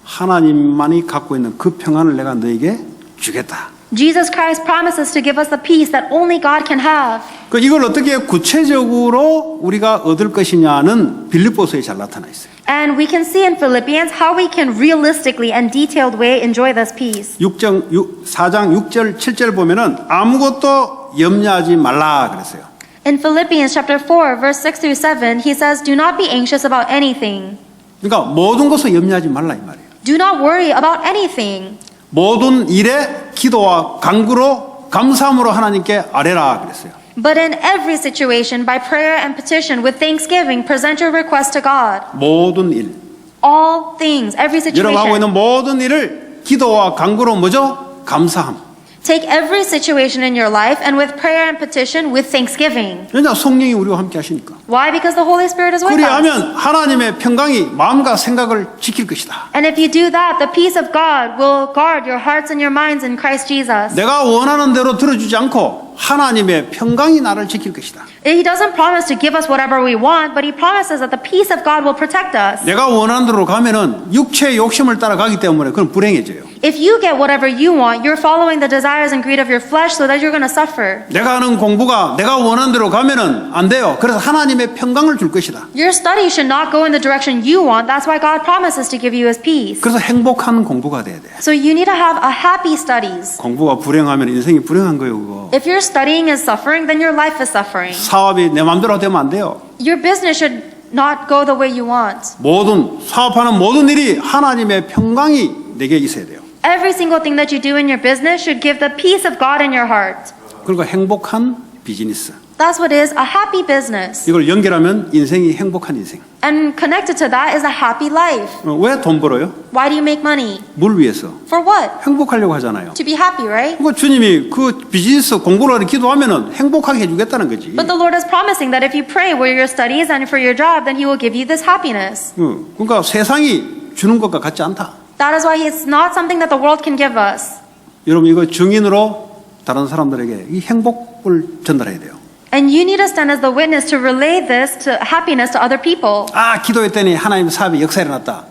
하나님만이 갖고 있는 그 평안을 내가 너에게 주겠다. Jesus Christ promises to give us the peace that only God can have. 그 이걸 어떻게 구체적으로 우리가 얻을 것이냐는 빌립보서에 잘 나타나 있어요. And we can see in Philippians how we can realistically and detailed way enjoy this peace. 4장 6절 7절 보면은 아무것도 염려하지 말라 그랬어요. In Philippians chapter 4 verse 6 through 7, he says, "Do not be anxious about anything. 그러니까 모든 것을 염려하지 말라 이 말이에요. Do not worry about anything. 모든 일에 기도와 간구로 감사함으로 하나님께 아뢰라 그랬어요. But in every situation, by prayer and petition, with thanksgiving, present your request to God." 모든 일. All things, every 여러분 하고 situation. 있는 모든 일을 기도와 간구로 뭐죠? 감사함. Take every situation in your life and with prayer and petition, with thanksgiving. 왜냐 성령이 우리와 함께 하시니까. Why? Because the Holy Spirit is with us. 그리하면 하나님의 평강이 마음과 생각을 지킬 것이다. And if you do that, the peace of God will guard your hearts and your minds in Christ Jesus. 내가 원하는 대로 들어주지 않고 하나님의 평강이 나를 지킬 것이다. He doesn't promise to give us whatever we want, but he promises that the peace of God will protect us. 내가 원하는 대로 가면은 육체의 욕심을 따라가기 때문에 그건 불행해져요. If you get whatever you want, you're following the desires and greed of your flesh so that you're going to suffer. 내가 하는 공부가 내가 원하는 대로 가면은 안 돼요. 그래서 하나님의 평강을 줄 것이다. Your study should not go in the direction you want. That's why God promises to give you his peace. 그래서 행복한 공부가 돼야 돼. So you need to have a happy studies. 공부가 불행하면 인생이 불행한 거예요, 그거. If your studying is suffering, then your life is suffering. 사업이 내 마음대로 되면 안 돼요. Your business should not go the way you want. 모든 사업하는 모든 일이 하나님의 평강이 내게 있어야 돼요. Every single thing that you do in your business should give the peace of God in your heart. 그리고 행복한 비즈니스. That's what is a happy business. 이걸 연결하면 인생이 행복한 인생. And connected to that is a happy life. 왜 돈 벌어요? Why do you make money? 뭘 위해서? For what? 행복하려고 하잖아요. To be happy, right? 그거 주님이 그 비즈니스 공부를 하는 기도하면은 행복하게 해주겠다는 거지. But the Lord is promising that if you pray for your studies and for your job, then He will give you this happiness. 그러니까 세상이 주는 것과 같지 않다. That is why it's not something that the world can give us. 여러분 이거 증인으로 다른 사람들에게 이 행복을 전달해야 돼요. And you need to stand as the witness to relay this to happiness to other people. 아 기도했더니 하나님 사업에 역사 일어났다.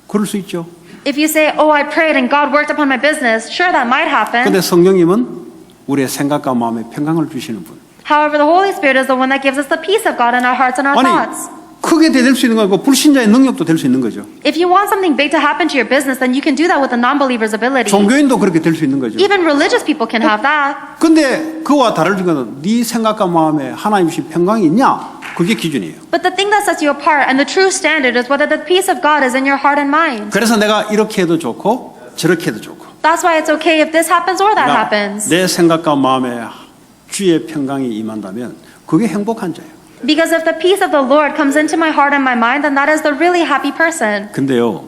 그럴 수 있죠. If you say, "Oh, I prayed and God worked upon my business," sure that might happen. 근데 성령님은 우리의 생각과 마음에 평강을 주시는 분. However, the Holy Spirit is the one that gives us the peace of God in our hearts and our 아니 thoughts. 크게 될 수 있는 거고 불신자의 능력도 될 수 있는 거죠. If you want something big to happen to your business, then you can do that with the non-believer's ability. 종교인도 그렇게 될 수 있는 거죠. Even religious people can have that. 근데 그와 다른 것은 네 생각과 마음에 하나님 주신 평강이 있냐? 그게 기준이에요. But the thing that sets you apart and the true standard is whether the peace of God is in your heart and mind. 그래서 내가 이렇게 해도 좋고 저렇게 해도 좋고 That's why it's okay if this happens or that happens. 내 생각과 마음에 주의 평강이 임한다면 그게 행복한 자예요. Because if the peace of the Lord comes into my heart and my mind, then that is the really happy person. 근데요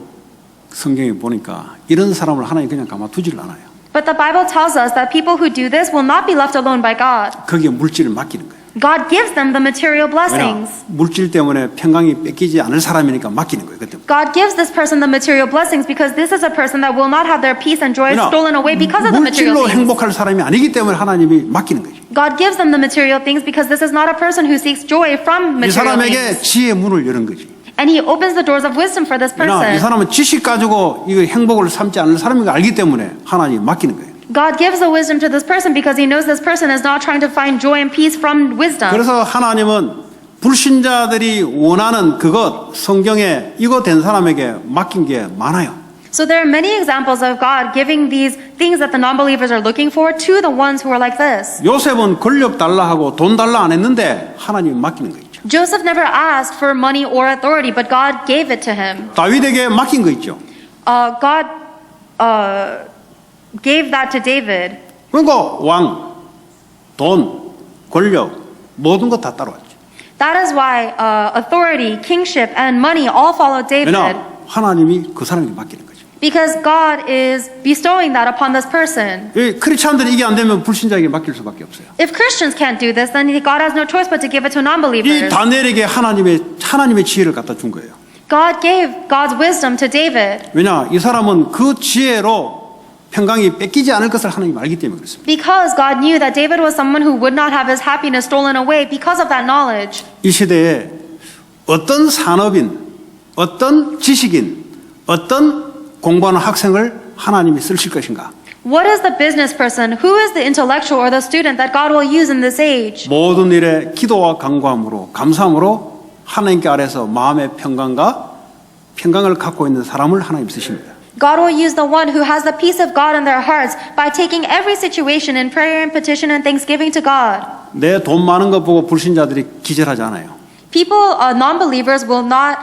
성경에 보니까 이런 사람을 하나님 그냥 가만두지를 않아요. But the Bible tells us that people who do this will not be left alone by God. 거기에 물질을 맡기는 거예요. God gives them the material 왜냐 blessings. 물질 때문에 평강이 뺏기지 않을 사람이니까 맡기는 거예요. 그때. God gives this person the material blessings because this is a person that will not have their peace and joy 왜냐 stolen away because of the material 물질로 things. 행복할 사람이 아니기 때문에 하나님이 맡기는 거죠. God gives them the material things because this is not a person who seeks joy from 이 material 사람에게 things. 지혜의 문을 여는 거지. And He opens the doors of wisdom for this 왜냐 이 person. 사람은 지식 가지고 이 행복을 삼지 않을 사람인 걸 알기 때문에 하나님이 맡기는 거예요. God gives the wisdom to this person because He knows this person is not trying to find joy and peace from wisdom. 그래서 하나님은 불신자들이 원하는 그것 성경에 이거 된 사람에게 맡긴 게 많아요. So there are many examples of God giving these things that the non-believers are looking for to the ones who are like this. 요셉은 권력 달라 하고 돈 달라 안 했는데 하나님이 맡기는 거 있죠. Joseph never asked for money or authority, but God gave it to him. 다윗에게 맡긴 거 있죠. God gave that to David. 그러니까 왕, 돈, 권력 모든 거 다 따라왔죠. That is why authority, kingship, and money all followed David. 왜냐 하나님이 그 사람에게 맡기는 거죠. Because God is bestowing that upon this person. 이 크리스찬들이 이게 안 되면 불신자에게 맡길 수밖에 없어요. If Christians can't do this, then God has no choice but to give it to 이 non-believers. 다니엘에게 하나님의 지혜를 갖다 준 거예요. God gave God's wisdom to David. 왜냐 이 사람은 그 지혜로 평강이 뺏기지 않을 것을 하나님 알기 때문에 그렇습니다. Because God knew that David was someone who would not have his happiness stolen away because of that knowledge. 이 시대에 어떤 산업인, 어떤 지식인, 어떤 공부하는 학생을 하나님이 쓰실 것인가? What is the business person? Who is the intellectual or the student that God will use in this age? 모든 일에 기도와 간구함으로 감사함으로 하나님께 아래서 마음의 평강을 갖고 있는 사람을 하나님 쓰십니다. God will use the one who has the peace of God in their hearts by taking every situation in prayer and petition and thanksgiving to God. 내 돈 많은 거 보고 불신자들이 기절하지 않아요. People, non-believers will not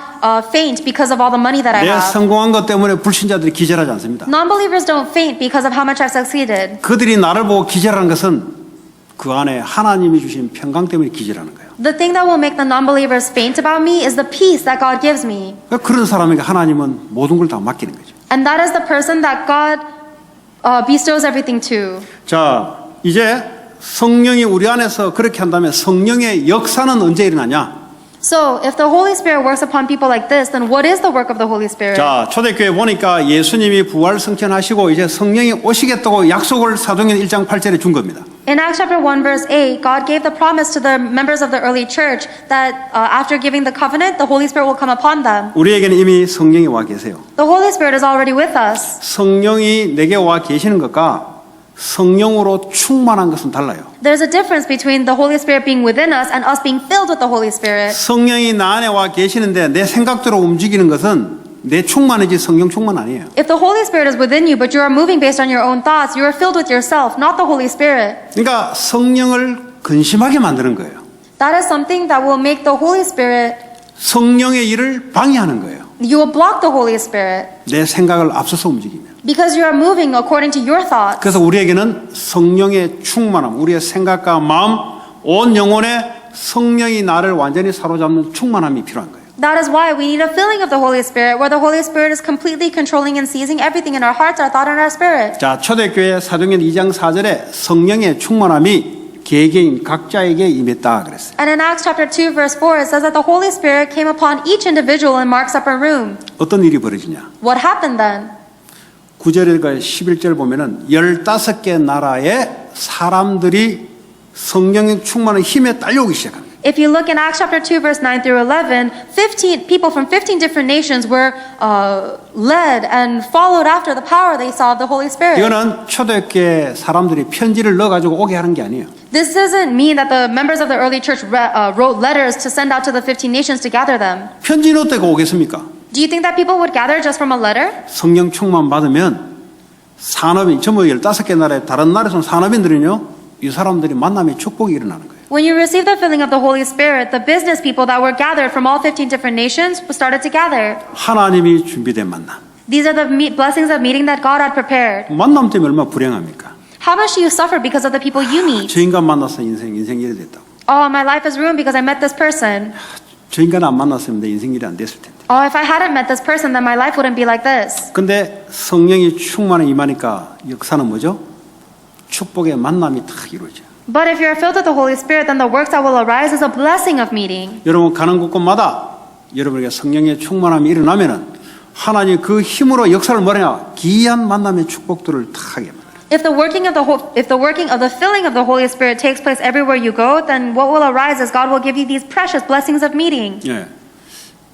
faint because of all the money that I 내 have. 성공한 것 때문에 불신자들이 기절하지 않습니다. Non-believers don't faint because of how much I've succeeded. 그들이 나를 보고 기절하는 것은 그 안에 하나님이 주신 평강 때문에 기절하는 거예요. The thing that will make the non-believers faint about me is the peace that God gives me. 그러니까 그런 사람에게 하나님은 모든 걸 다 맡기는 거죠. And that is the person that God bestows everything to. 자, 이제 성령이 우리 안에서 그렇게 한다면 성령의 역사는 언제 일어나냐? So, if the Holy Spirit works upon people like this, then what is the work of the Holy Spirit? 자, 초대교회 보니까 예수님이 부활 승천하시고 이제 성령이 오시겠다고 약속을 사도행전 1장 8절에 준 겁니다. In Acts chapter 1 verse 8, God gave the promise to the members of the early church that after giving the covenant, the Holy Spirit will come upon them. 우리에게는 이미 성령이 와 계세요. The Holy Spirit is already with us. 성령이 내게 와 계시는 것과 성령으로 충만한 것은 달라요. There's a difference between the Holy Spirit being within us and us being filled with the Holy Spirit. 성령이 나 안에 와 계시는데 내 생각대로 움직이는 것은 내 충만이지 성령 충만 아니에요. If the Holy Spirit is within you, but you are moving based on your own thoughts, you are filled with yourself, not the Holy Spirit. 그러니까 성령을 근심하게 만드는 거예요. That is something that will make the Holy Spirit, 성령의 일을 방해하는 거예요. you will block the Holy Spirit 내 생각을 앞서서 움직이면. because you are moving according to your thoughts. 그래서 우리에게는 성령의 충만함, 우리의 생각과 마음, 온 영혼에 성령이 나를 완전히 사로잡는 충만함이 필요한 거예요. That is why we need a filling of the Holy Spirit, where the Holy Spirit is completely controlling and seizing everything in our hearts, our thought, and our spirit. 자, 초대교회 사도행전 2장 4절에 성령의 충만함이 개개인 각자에게 임했다 그랬어요. And in Acts chapter 2 verse 4, it says that the Holy Spirit came upon each individual in Mark's upper room. 어떤 일이 벌어지냐? What happened then? 9절과 11절 보면은 15개 나라의 사람들이 성령의 충만한 힘에 딸려오기 시작합니다. If you look in Acts chapter 2 verse 9 through 11, 15 people from 15 different nations were led and followed after the power they saw of the Holy Spirit. 이거는 초대교회 사람들이 편지를 넣어가지고 오게 하는 게 아니에요. This doesn't mean that the members of the early church wrote letters to send out to the 15 nations to gather them. 편지 넣었다고 오겠습니까? Do you think that people would gather just from a letter? 성령 충만 받으면 산업인, 전부 15개 나라의 다른 나라에서 온 산업인들은요, 이 사람들이 만남의 축복이 일어나는 거예요. When you receive the filling of the Holy Spirit, the business people that were gathered from all 15 different nations started to gather. 하나님이 준비된 만남. These are the blessings of meeting that God had prepared. 만남 때문에 얼마나 불행합니까? How much do you suffer because of the people you meet? 저 인간 만나서 인생이 이래 됐다고. Oh, my life is ruined because I met this person. 저 인간 안 만났으면 내 인생 일이 안 됐을 텐데. Oh, if I hadn't met this person, then my life wouldn't be like this. 근데 성령이 충만히 임하니까 역사는 뭐죠? 축복의 만남이 탁 이루어져요. But if you're filled with the Holy Spirit, then the works that will arise is a blessing of meeting. 여러분 가는 곳곳마다 여러분에게 성령의 충만함이 일어나면은 하나님 그 힘으로 역사를 뭐냐? 기이한 만남의 축복들을 탁 하게 만들어요. If the working of the filling of the Holy Spirit takes place everywhere you go, then what will arise is God will give you these precious blessings of meeting. 예.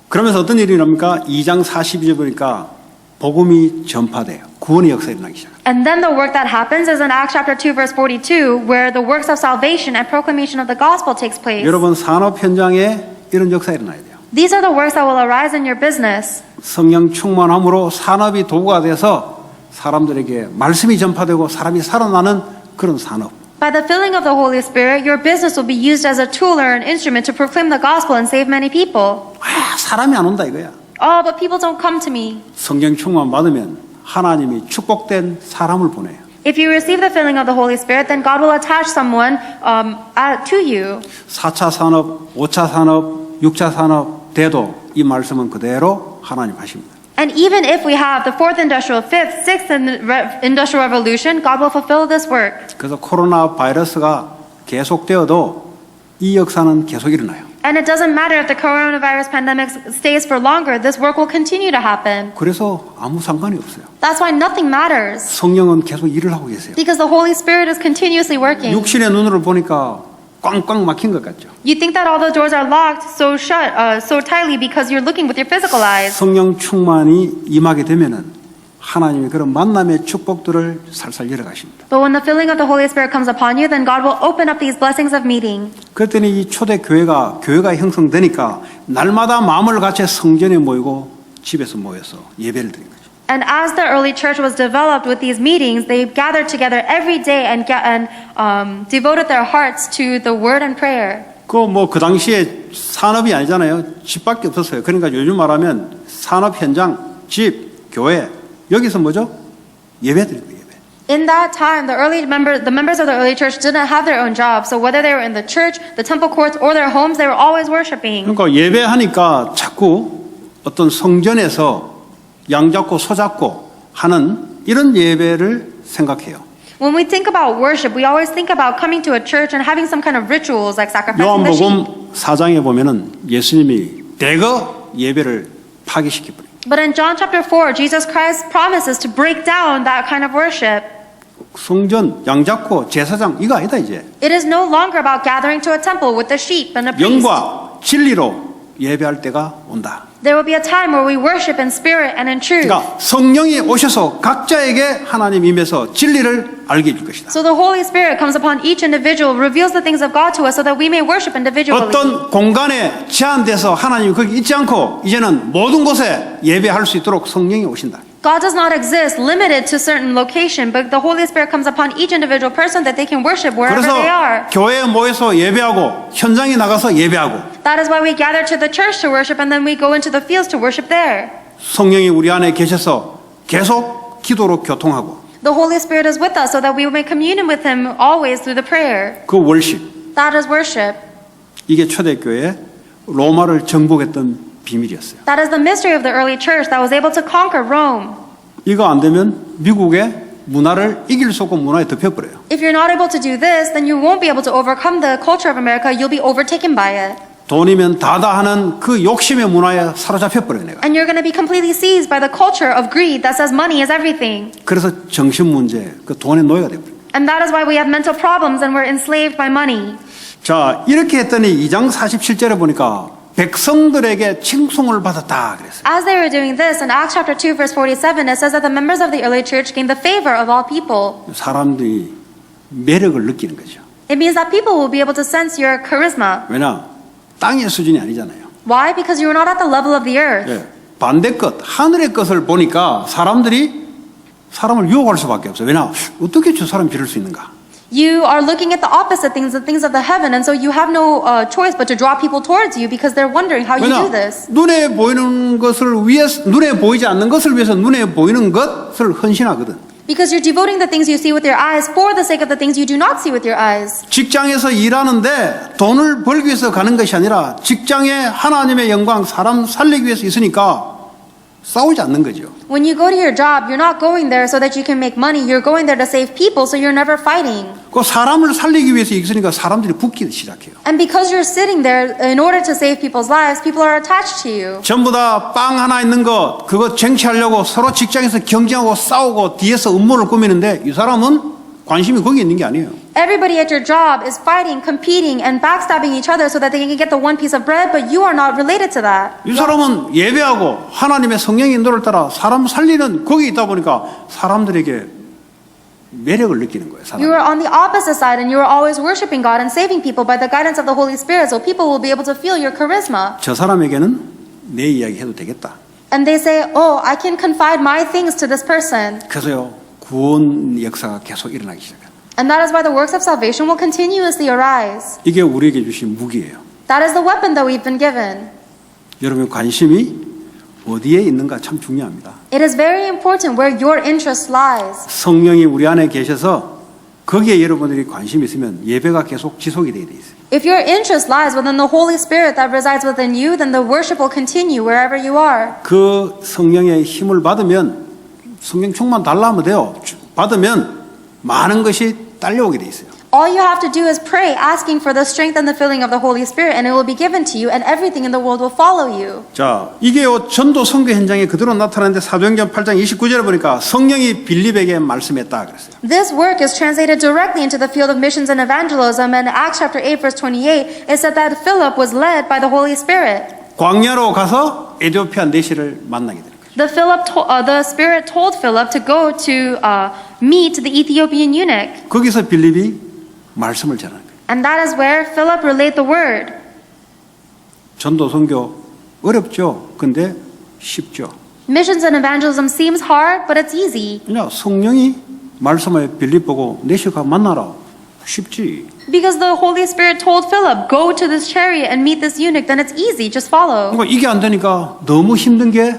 그러면서 어떤 일이 일어납니까? 2장 42절 보니까 복음이 전파돼요. 구원의 역사 일어나기 시작합니다. And then the work that happens is in Acts chapter 2 verse 42, where the works of salvation and proclamation of the gospel takes place. 여러분 산업 현장에 이런 역사 일어나야 돼요. These are the works that will arise in your business. 성령 충만함으로 산업이 도구가 돼서 사람들에게 말씀이 전파되고 사람이 살아나는 그런 산업. By the filling of the Holy Spirit, your business will be used as a tool or an instrument to proclaim the gospel and save many people. 아, 사람이 안 온다 이거야. Oh, but people don't come to me. 성령 충만 받으면 하나님이 축복된 사람을 보내요. If you receive the filling of the Holy Spirit, then God will attach someone to you. 4차 산업, 5차 산업, 6차 산업 돼도 이 말씀은 그대로 하나님 하십니다. And even if we have the fourth industrial, fifth, sixth industrial revolution, God will fulfill this work. 그래서 코로나 바이러스가 계속되어도 이 역사는 계속 일어나요. And it doesn't matter if the coronavirus pandemic stays for longer, this work will continue to happen. 그래서 아무 상관이 없어요. That's why nothing matters. 성령은 계속 일을 하고 계세요. Because the Holy Spirit is continuously working. 육신의 눈으로 보니까 꽝꽝 막힌 것 같죠. You think that all the doors are locked so tightly because you're looking with your physical eyes. 성령 충만이 임하게 되면은 하나님이 그런 만남의 축복들을 살살 열어가십니다. But when the filling of the Holy Spirit comes upon you, then God will open up these blessings of meeting. 그랬더니 이 초대 교회가 형성되니까 날마다 마음을 같이 성전에 모이고 집에서 모여서 예배를 드린 거죠. And as the early church was developed with these meetings, they gathered together every day and devoted their hearts to the word and prayer. 그 당시에 산업이 아니잖아요. 집밖에 없었어요. 그러니까 요즘 말하면 산업 현장, 집, 교회 여기서 뭐죠? 예배 드린 거예요. 예배. In that time, the members of the early church didn't have their own jobs. So whether they were in the church, the temple courts, or their homes, they were always worshiping. 그러니까 예배하니까 자꾸 어떤 성전에서 양잡고 소잡고 하는 이런 예배를 생각해요. When we think about worship, we always think about coming to a church and having some kind of rituals like sacrificing the sheep. 요한복음 4장에 보면은 예수님이 대거 예배를 파괴시켜 버려요. But in John chapter 4, Jesus Christ promises to break down that kind of worship. 성전 양잡고 제사장 이거 아니다 이제. It is no longer about gathering to a temple with the sheep and a priest. 영과 진리로 예배할 때가 온다. There will be a time where we worship in spirit and in truth. 그러니까 성령이 오셔서 각자에게 하나님 임해서 진리를 알게 해줄 것이다. So the Holy Spirit comes upon each individual, reveals the things of God to us so that we may worship individually. 어떤 공간에 제한돼서 하나님이 거기 있지 않고 이제는 모든 곳에 예배할 수 있도록 성령이 오신다. God does not exist limited to certain location, but the Holy Spirit comes upon each individual person that they can worship wherever 그래서 they are. 교회에 모여서 예배하고 현장에 나가서 예배하고 That is why we gather to the church to worship and then we go into the fields to worship there. 성령이 우리 안에 계셔서 계속 기도로 교통하고 The Holy Spirit is with us so that we may commune with Him always through the prayer. 그 월십 That is worship. 이게 초대교회 로마를 정복했던 비밀이었어요. That is the mystery of the early church that was able to conquer Rome. 이거 안 되면 미국의 문화를 이길 수 없고 문화에 덮여버려요. If you're not able to do this, then you won't be able to overcome the culture of America. You'll be overtaken by it. 돈이면 다다 하는 그 욕심의 문화에 사로잡혀버려요 내가. And you're going to be completely seized by the culture of greed that says money is everything. 그래서 정신 문제, 그 돈의 노예가 돼버려요. And that is why we have mental problems and we're enslaved by money. 자 이렇게 했더니 2장 47절에 보니까 백성들에게 칭송을 받았다 그랬어요. As they were doing this, in Acts chapter 2, verse 47, it says that the members of the early church gained the favor of all people. 사람들이 매력을 느끼는 거죠. It means that people will be able to sense your charisma. 왜냐? 땅의 수준이 아니잖아요. Why? Because you are not at the level of the earth. 예, 반대 것, 하늘의 것을 보니까 사람들이 사람을 유혹할 수밖에 없어요. 왜냐? 어떻게 저 사람이 이럴 수 있는가? You are looking at the opposite things, the things of the heaven, and so you have no choice but to draw people towards you because they're wondering how you do 왜냐? this. 눈에 보이는 것을 위해서, 눈에 보이지 않는 것을 위해서 눈에 보이는 것을 헌신하거든. Because you're devoting the things you see with your eyes for the sake of the things you do not see with your eyes. 직장에서 일하는데 돈을 벌기 위해서 가는 것이 아니라 직장에 하나님의 영광, 사람 살리기 위해서 있으니까 싸우지 않는 거죠. When you go to your job, you're not going there so that you can make money. You're going there to save people, so you're never fighting. 그 사람을 살리기 위해서 있으니까 사람들이 붙기 시작해요. And because you're sitting there in order to save people's lives, people are attached to you. 전부 다 빵 하나 있는 것 그거 쟁취하려고 서로 직장에서 경쟁하고 싸우고 뒤에서 음모를 꾸미는데 이 사람은 관심이 거기에 있는 게 아니에요. Everybody at your job is fighting, competing, and backstabbing each other so that they can get the one piece of bread, but you are not related to that. 이 사람은 예배하고 하나님의 성령의 인도를 따라 사람 살리는 거기 있다 보니까 사람들에게 매력을 느끼는 거예요. You are on the opposite side and you are always worshiping God and saving people by the guidance of the Holy Spirit, so people will be able to feel your charisma. 저 사람에게는 내 이야기 해도 되겠다. And they say, oh, I can confide my things to this person. 그래서요 구원 역사가 계속 일어나기 시작합니다. And that is why the works of salvation will continuously arise. 이게 우리에게 주신 무기예요. That is the weapon that we've been given. 여러분 관심이 어디에 있는가 참 중요합니다. It is very important where your interest lies. 성령이 우리 안에 계셔서 거기에 여러분들이 관심이 있으면 예배가 계속 지속이 되어 있어요. If your interest lies within the Holy Spirit that resides within you, then the worship will continue wherever you are. 그 성령의 힘을 받으면 성령 충만 달라 하면 돼요. 받으면 많은 것이 딸려오게 돼 있어요. All you have to do is pray, asking for the strength and the filling of the Holy Spirit, and it will be given to you, and everything in the world will follow you. 자, 이게요 전도 선교 현장에 그대로 나타나는데 사도행전 8장 29절에 보니까 성령이 빌립에게 말씀했다 그랬어요. This work is translated directly into the field of missions and evangelism, and Acts chapter 8, verse 28, it said that Philip was led by the Holy Spirit. 광야로 가서 에티오피아 내시를 만나게 되는 거죠. The Spirit told Philip to go to meet the Ethiopian eunuch. 거기서 빌립이 말씀을 전하는 거예요. And that is where Philip relayed the word. 전도 선교 어렵죠. 근데 쉽죠. Missions and evangelism seems hard, but it's easy. 그냥 성령이 말씀에 빌립 보고 내시가 만나라. 쉽지. Because the Holy Spirit told Philip, go to this chariot and meet this eunuch, then it's easy, just follow. 그러니까 이게 안 되니까 너무 힘든 게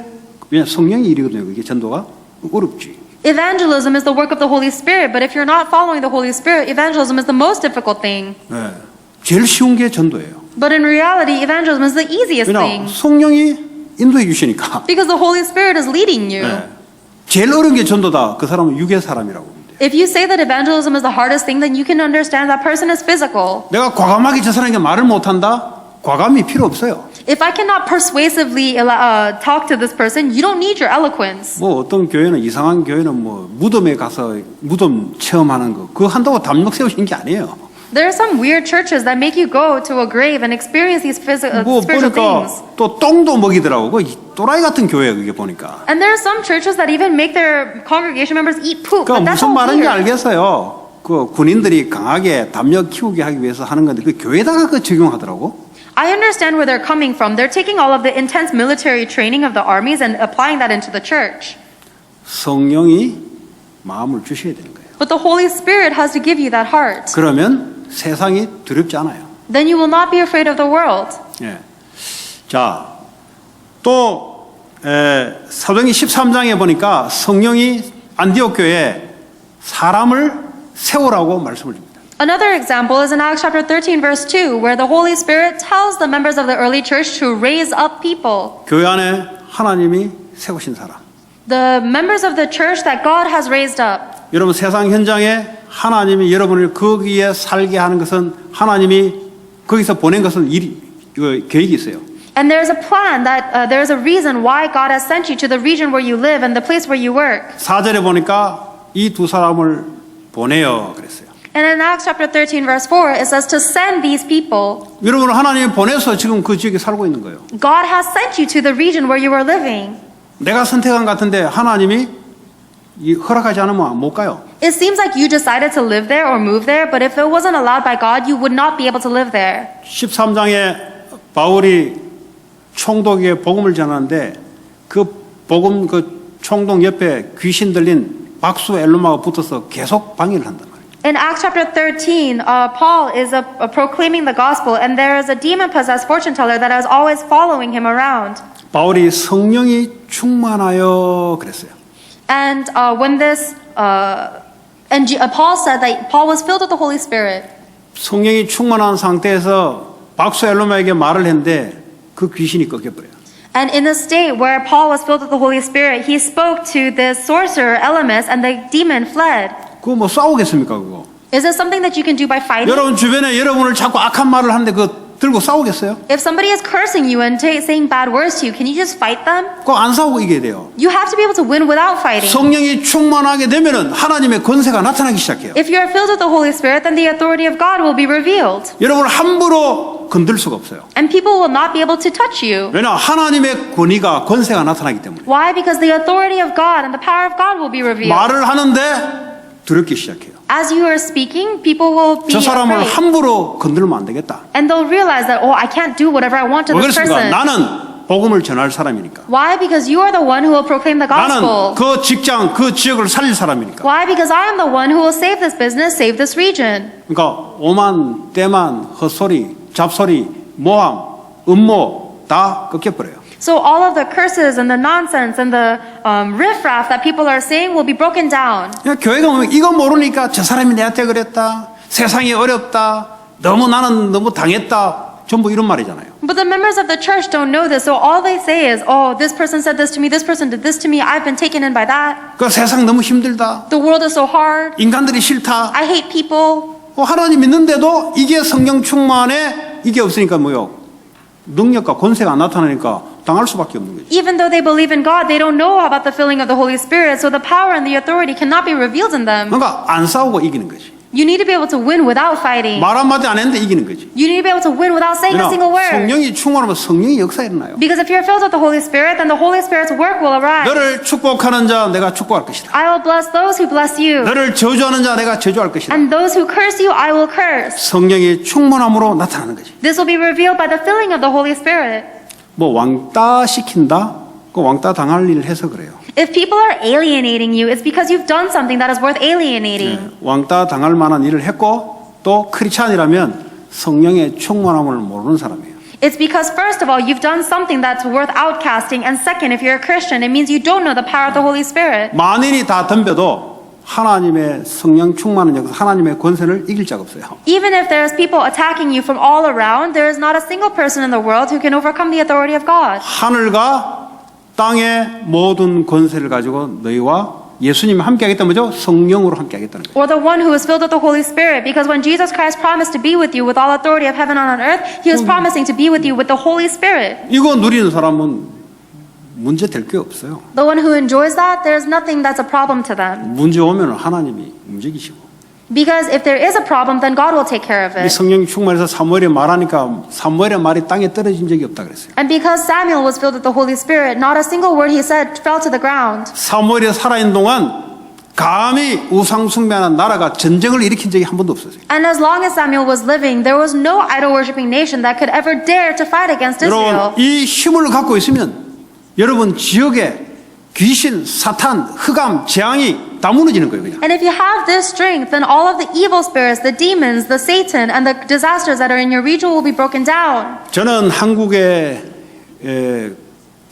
그냥 성령의 일이거든요. 그게 전도가 어렵지. Evangelism is the work of the Holy Spirit, but if you're not following the Holy Spirit, evangelism is the most difficult thing. 네. 제일 쉬운 게 전도예요. But in reality, evangelism is the easiest 그냥 thing. 성령이 인도해 주시니까. Because the Holy Spirit is leading you. 네. 제일 어려운 게 전도다. 그 사람은 육의 사람이라고 봅니다. If you say that evangelism is the hardest thing, then you can understand that person is physical. 내가 과감하게 저 사람에게 말을 못한다? 과감이 필요 없어요. If I cannot persuasively talk to this person, you don't need your eloquence. 뭐 어떤 교회는 이상한 교회는 뭐 무덤에 가서 무덤 체험하는 거 그거 한다고 담력 세우신 게 아니에요. There are some weird churches that make you go to a grave and experience these 뭐 spiritual things. 보니까 또 똥도 먹이더라고. 그 또라이 같은 교회 그게 보니까. And there are some churches that even make their congregation members eat poop. 그 But that's 무슨 all 말인지 weird. 알겠어요. 그 군인들이 강하게 담력 키우게 하기 위해서 하는 건데 그 교회다가 그 적용하더라고. I understand where they're coming from. They're taking all of the intense military training of the armies and applying that into the church. 성령이 마음을 주셔야 되는 거예요. But the Holy Spirit has to give you that heart. 그러면 세상이 두렵지 않아요. Then you will not be afraid of the world. 예. 자, 또 사도행전 13장에 보니까 성령이 안디옥 교회에 사람을 세우라고 말씀을 줍니다. Another example is in Acts chapter 13 verse 2 where the Holy Spirit tells the members of the early church to raise up people. 교회 안에 하나님이 세우신 사람. The members of the church that God has raised up. 여러분 세상 현장에 하나님이 여러분을 거기에 살게 하는 것은 하나님이 거기서 보낸 것은 계획이 있어요. And there's a plan that there's a reason why God has sent you to the region where you live and the place where you work. 4절에 보니까 이 두 사람을 보내요 그랬어요. And in Acts chapter 13 verse 4 it says to send these people. 여러분을 하나님이 보내서 지금 그 지역에 살고 있는 거예요. God has sent you to the region where you are living. 내가 선택한 것 같은데 하나님이 허락하지 않으면 못 가요. It seems like you decided to live there or move there, but if it wasn't allowed by God, you would not be able to live there. 13장에 바울이 총독에게 복음을 전하는데 그 복음 그 총독 옆에 귀신 들린 박수 엘루마가 붙어서 계속 방해를 한단 말이에요. In Acts chapter 13, Paul is proclaiming the gospel, and there is a demon-possessed fortune teller that is always following him around. 바울이 성령이 충만하여 그랬어요. And when this, Paul said that Paul was filled with the Holy Spirit. 성령이 충만한 상태에서 박수 엘루마에게 말을 했는데 그 귀신이 꺾여버려요. And in the state where Paul was filled with the Holy Spirit, he spoke to this sorcerer, Elymas, and the demon fled. 그거 뭐 싸우겠습니까 그거? Is this something that you can do by fighting? 여러분 주변에 여러분을 자꾸 악한 말을 하는데 그거 들고 싸우겠어요? If somebody is cursing you and saying bad words to you, can you just fight them? 그거 안 싸우고 이겨야 돼요. You have to be able to win without fighting. 성령이 충만하게 되면은 하나님의 권세가 나타나기 시작해요. If you are filled with the Holy Spirit, then the authority of God will be revealed. 여러분을 함부로 건들 수가 없어요. And people will not be able to touch you. 왜냐 하나님의 권위가 권세가 나타나기 때문에. Why? Because the authority of God and the power of God will be revealed. 말을 하는데 두렵기 시작해요. As you are speaking, people will be 저 사람을 afraid. 함부로 건들면 안 되겠다. And they'll realize that, oh, I can't do whatever I want to 왜 this 그렇습니까? person. 나는 복음을 전할 사람이니까. Why? Because you are the one who will proclaim the 나는 gospel. 그 직장, 그 지역을 살릴 사람이니까. Why? Because I am the one who will save this business, save this region. 그러니까 오만, 때만, 헛소리, 잡소리, 모함, 음모 다 꺾여버려요. So all of the curses and the nonsense and the riffraff that people are saying will be broken down. 그러니까 교회가 보면 이거 모르니까 저 사람이 내한테 그랬다. 세상이 어렵다. 나는 너무 당했다. 전부 이런 말이잖아요. But the members of the church don't know this, so all they say is, oh, this person said this to me, this person did this to me, I've been taken in by that. 그 세상 너무 힘들다. The world is so hard. 인간들이 싫다. I hate people. 하나님 믿는데도 이게 성령 충만에 이게 없으니까 뭐요? 능력과 권세가 안 나타나니까 당할 수밖에 없는 거지. Even though they believe in God, they don't know about the filling of the Holy Spirit, so the power and the authority cannot be revealed in them. 그러니까 안 싸우고 이기는 거지. You need to be able to win without fighting. 말 한마디 안 했는데 이기는 거지. You need to be able to win without saying a single word. 성령이 충만하면 성령의 역사 일어나요. Because if you're filled with the Holy Spirit, then the Holy Spirit's work will arise. 너를 축복하는 자 내가 축복할 것이다. I will bless those who bless you. 너를 저주하는 자 내가 저주할 것이다. And those who curse you, I will curse. 성령의 충만함으로 나타나는 거지. This will be revealed by the filling of the Holy Spirit. 뭐 왕따 시킨다? 그 왕따 당할 일을 해서 그래요. If people are alienating you, it's because you've done something that is worth alienating. 왕따 당할 만한 일을 했고 또 크리스찬이라면 성령의 충만함을 모르는 사람이에요. It's because first of all, you've done something that's worth outcasting, and second, if you're a Christian, it means you don't know the power of the Holy Spirit. 만인이 다 덤벼도 하나님의 성령 충만한 역사, 하나님의 권세를 이길 자가 없어요. Even if there's people attacking you from all around, there is not a single person in the world who can overcome the authority of God. 하늘과 땅의 모든 권세를 가지고 너희와 예수님이 함께하겠다는 거죠. 성령으로 함께하겠다는 거죠. Or the one who is filled with the Holy Spirit, because when Jesus Christ promised to be with you with all authority of heaven and on earth, He was promising to be with you with the Holy Spirit. 이거 누리는 사람은 문제 될 게 없어요. The one who enjoys that, there's nothing that's a problem to them. 문제 오면 하나님이 움직이시고. Because if there is a problem, then God will take care of 이 it. 성령이 충만해서 사무엘이 말하니까 사무엘의 말이 땅에 떨어진 적이 없다 그랬어요. And because Samuel was filled with the Holy Spirit, not a single word he said fell to the ground. 사무엘이 살아있는 동안 감히 우상 숭배하는 나라가 전쟁을 일으킨 적이 한 번도 없었어요. And as long as Samuel was living, there was no idol-worshipping nation that could ever dare to fight against Israel. 여러분 이 힘을 갖고 있으면 여러분 지역에 귀신, 사탄, 흑암, 재앙이 다 무너지는 거예요. 그냥. And if you have this strength, then all of the evil spirits, the demons, the Satan, and the disasters that are in your region will be broken down. 저는 한국에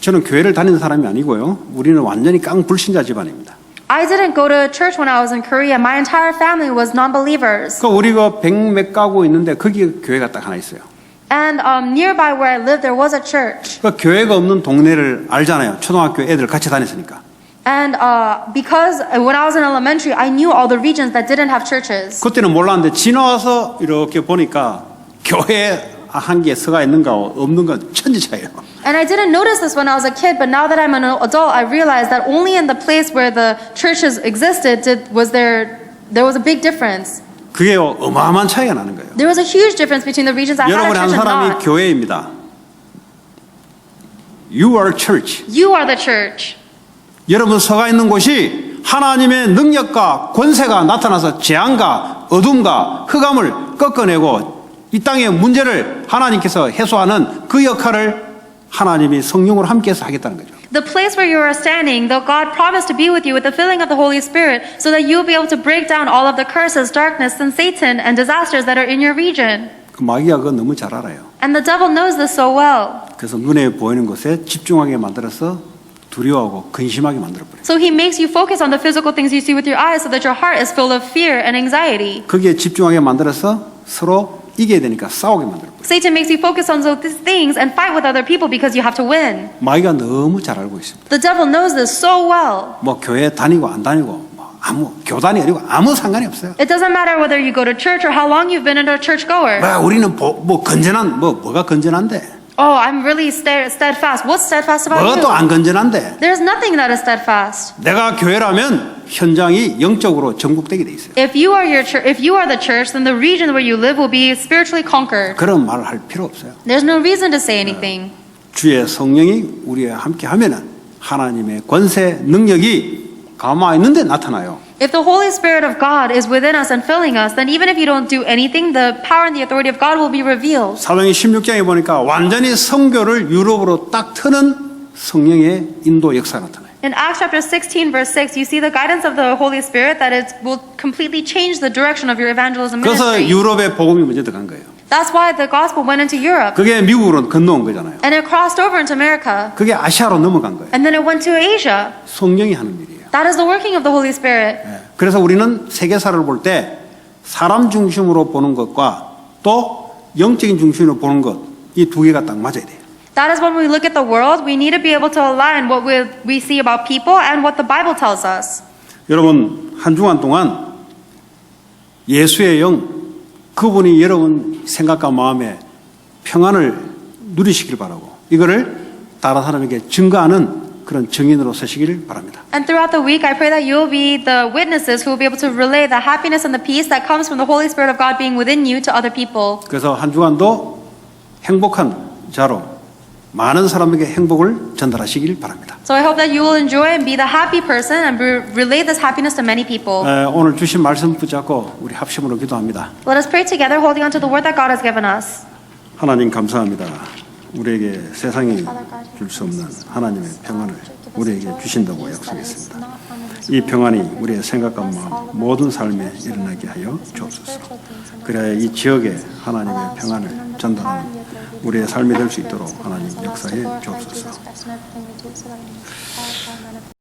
저는 교회를 다니는 사람이 아니고요. 우리는 완전히 깡 불신자 집안입니다. I didn't go to church when I was in Korea. My entire family was non-believers. 그 우리가 100몇 가구 있는데 거기 교회가 딱 하나 있어요. And nearby where I lived, there was a church. 그 교회가 없는 동네를 알잖아요. 초등학교 애들 같이 다녔으니까. And because when I was in elementary, I knew all the regions that didn't have churches. 그때는 몰랐는데 지나와서 이렇게 보니까 교회 한 개 서가 있는가 없는가 천지 차이예요. And I didn't notice this when I was a kid, but now that I'm an adult, I realized that only in the place where the churches existed was there was a big difference. 그게 어마어마한 차이가 나는 거예요. There was a huge difference between the regions that had a 여러분의 한 church and 사람이 not. 교회입니다. You are church. You are the church. 여러분 서가 있는 곳이 하나님의 능력과 권세가 나타나서 재앙과 어둠과 흑암을 꺾어내고 이 땅의 문제를 하나님께서 해소하는 그 역할을 하나님이 성령으로 함께해서 하겠다는 거죠. The place where you are standing, though God promised to be with you with the filling of the Holy Spirit, so that you'll be able to break down all of the curses, darkness, and Satan and disasters that are in your region. 그 마귀가 그거 너무 잘 알아요. And the devil knows this so well. 그래서 눈에 보이는 곳에 집중하게 만들어서 두려워하고 근심하게 만들어버려요. So he makes you focus on the physical things you see with your eyes so that your heart is filled of fear and anxiety. 거기에 집중하게 만들어서 서로 이겨야 되니까 싸우게 만들어버려요. Satan makes you focus on those things and fight with other people because you have to win. 마귀가 너무 잘 알고 있습니다. The devil knows this so well. 뭐 교회 다니고 안 다니고 뭐 아무 교단이 아니고 아무 상관이 없어요. It doesn't matter whether you go to church or how long you've been a churchgoer. 우리는 뭐 건전한 뭐가 건전한데 Oh, I'm really steadfast. What's steadfast about 뭐가 또 you? 안 건전한데 There's nothing that is steadfast. 내가 교회라면 현장이 영적으로 정복되게 돼 있어요. If you are the church, then the region where you live will be spiritually conquered. 그런 말을 할 필요 없어요. There's no reason to say anything. 주의 성령이 우리와 함께 하면은 하나님의 권세 능력이 가만히 있는데 나타나요. If the Holy Spirit of God is within us and filling us, then even if you don't do anything, the power and the authority of God will be revealed. 사도행전 16장에 보니까 완전히 선교를 유럽으로 딱 트는 성령의 인도 역사가 나타나요. In Acts chapter 16, verse 6, you see the guidance of the Holy Spirit that it will completely change the direction of your evangelism 그래서 ministry. 유럽에 복음이 먼저 들어간 거예요. That's why the gospel went into Europe. 그게 미국으로 건너온 거잖아요. And it crossed over into America. 그게 아시아로 넘어간 거예요. And then it went to Asia. 성령이 하는 일이에요. That is the working of the Holy Spirit. 그래서 우리는 세계사를 볼 때 사람 중심으로 보는 것과 또 영적인 중심으로 보는 것, 이 두 개가 딱 맞아야 돼요. That is when we look at the world, we need to be able to align what we see about people and what the Bible tells us. 여러분 한 주간 동안 예수의 영, 그분이 여러분 생각과 마음에 평안을 누리시길 바라고 이거를 다른 사람에게 증거하는 그런 증인으로 서시길 바랍니다. And throughout the week, I pray that you will be the witnesses who will be able to relay the happiness and the peace that comes from the Holy Spirit of God being within you to other people. 그래서 한 주간도 행복한 자로 많은 사람에게 행복을 전달하시길 바랍니다. So I hope that you will enjoy and be the happy person and relay this happiness to many people. 오늘 주신 말씀 붙잡고 우리 합심으로 기도합니다. Let us pray together, holding on to the word that God has given us. 하나님 감사합니다. 우리에게 세상이 줄 수 없는 하나님의 평안을 우리에게 주신다고 약속했습니다. 이 평안이 우리의 생각과 마음 모든 삶에 일어나게 하여 주옵소서. 그래야 이 지역에 하나님의 평안을 전달하는 우리의 삶이 될 수 있도록 하나님 역사해 주옵소서.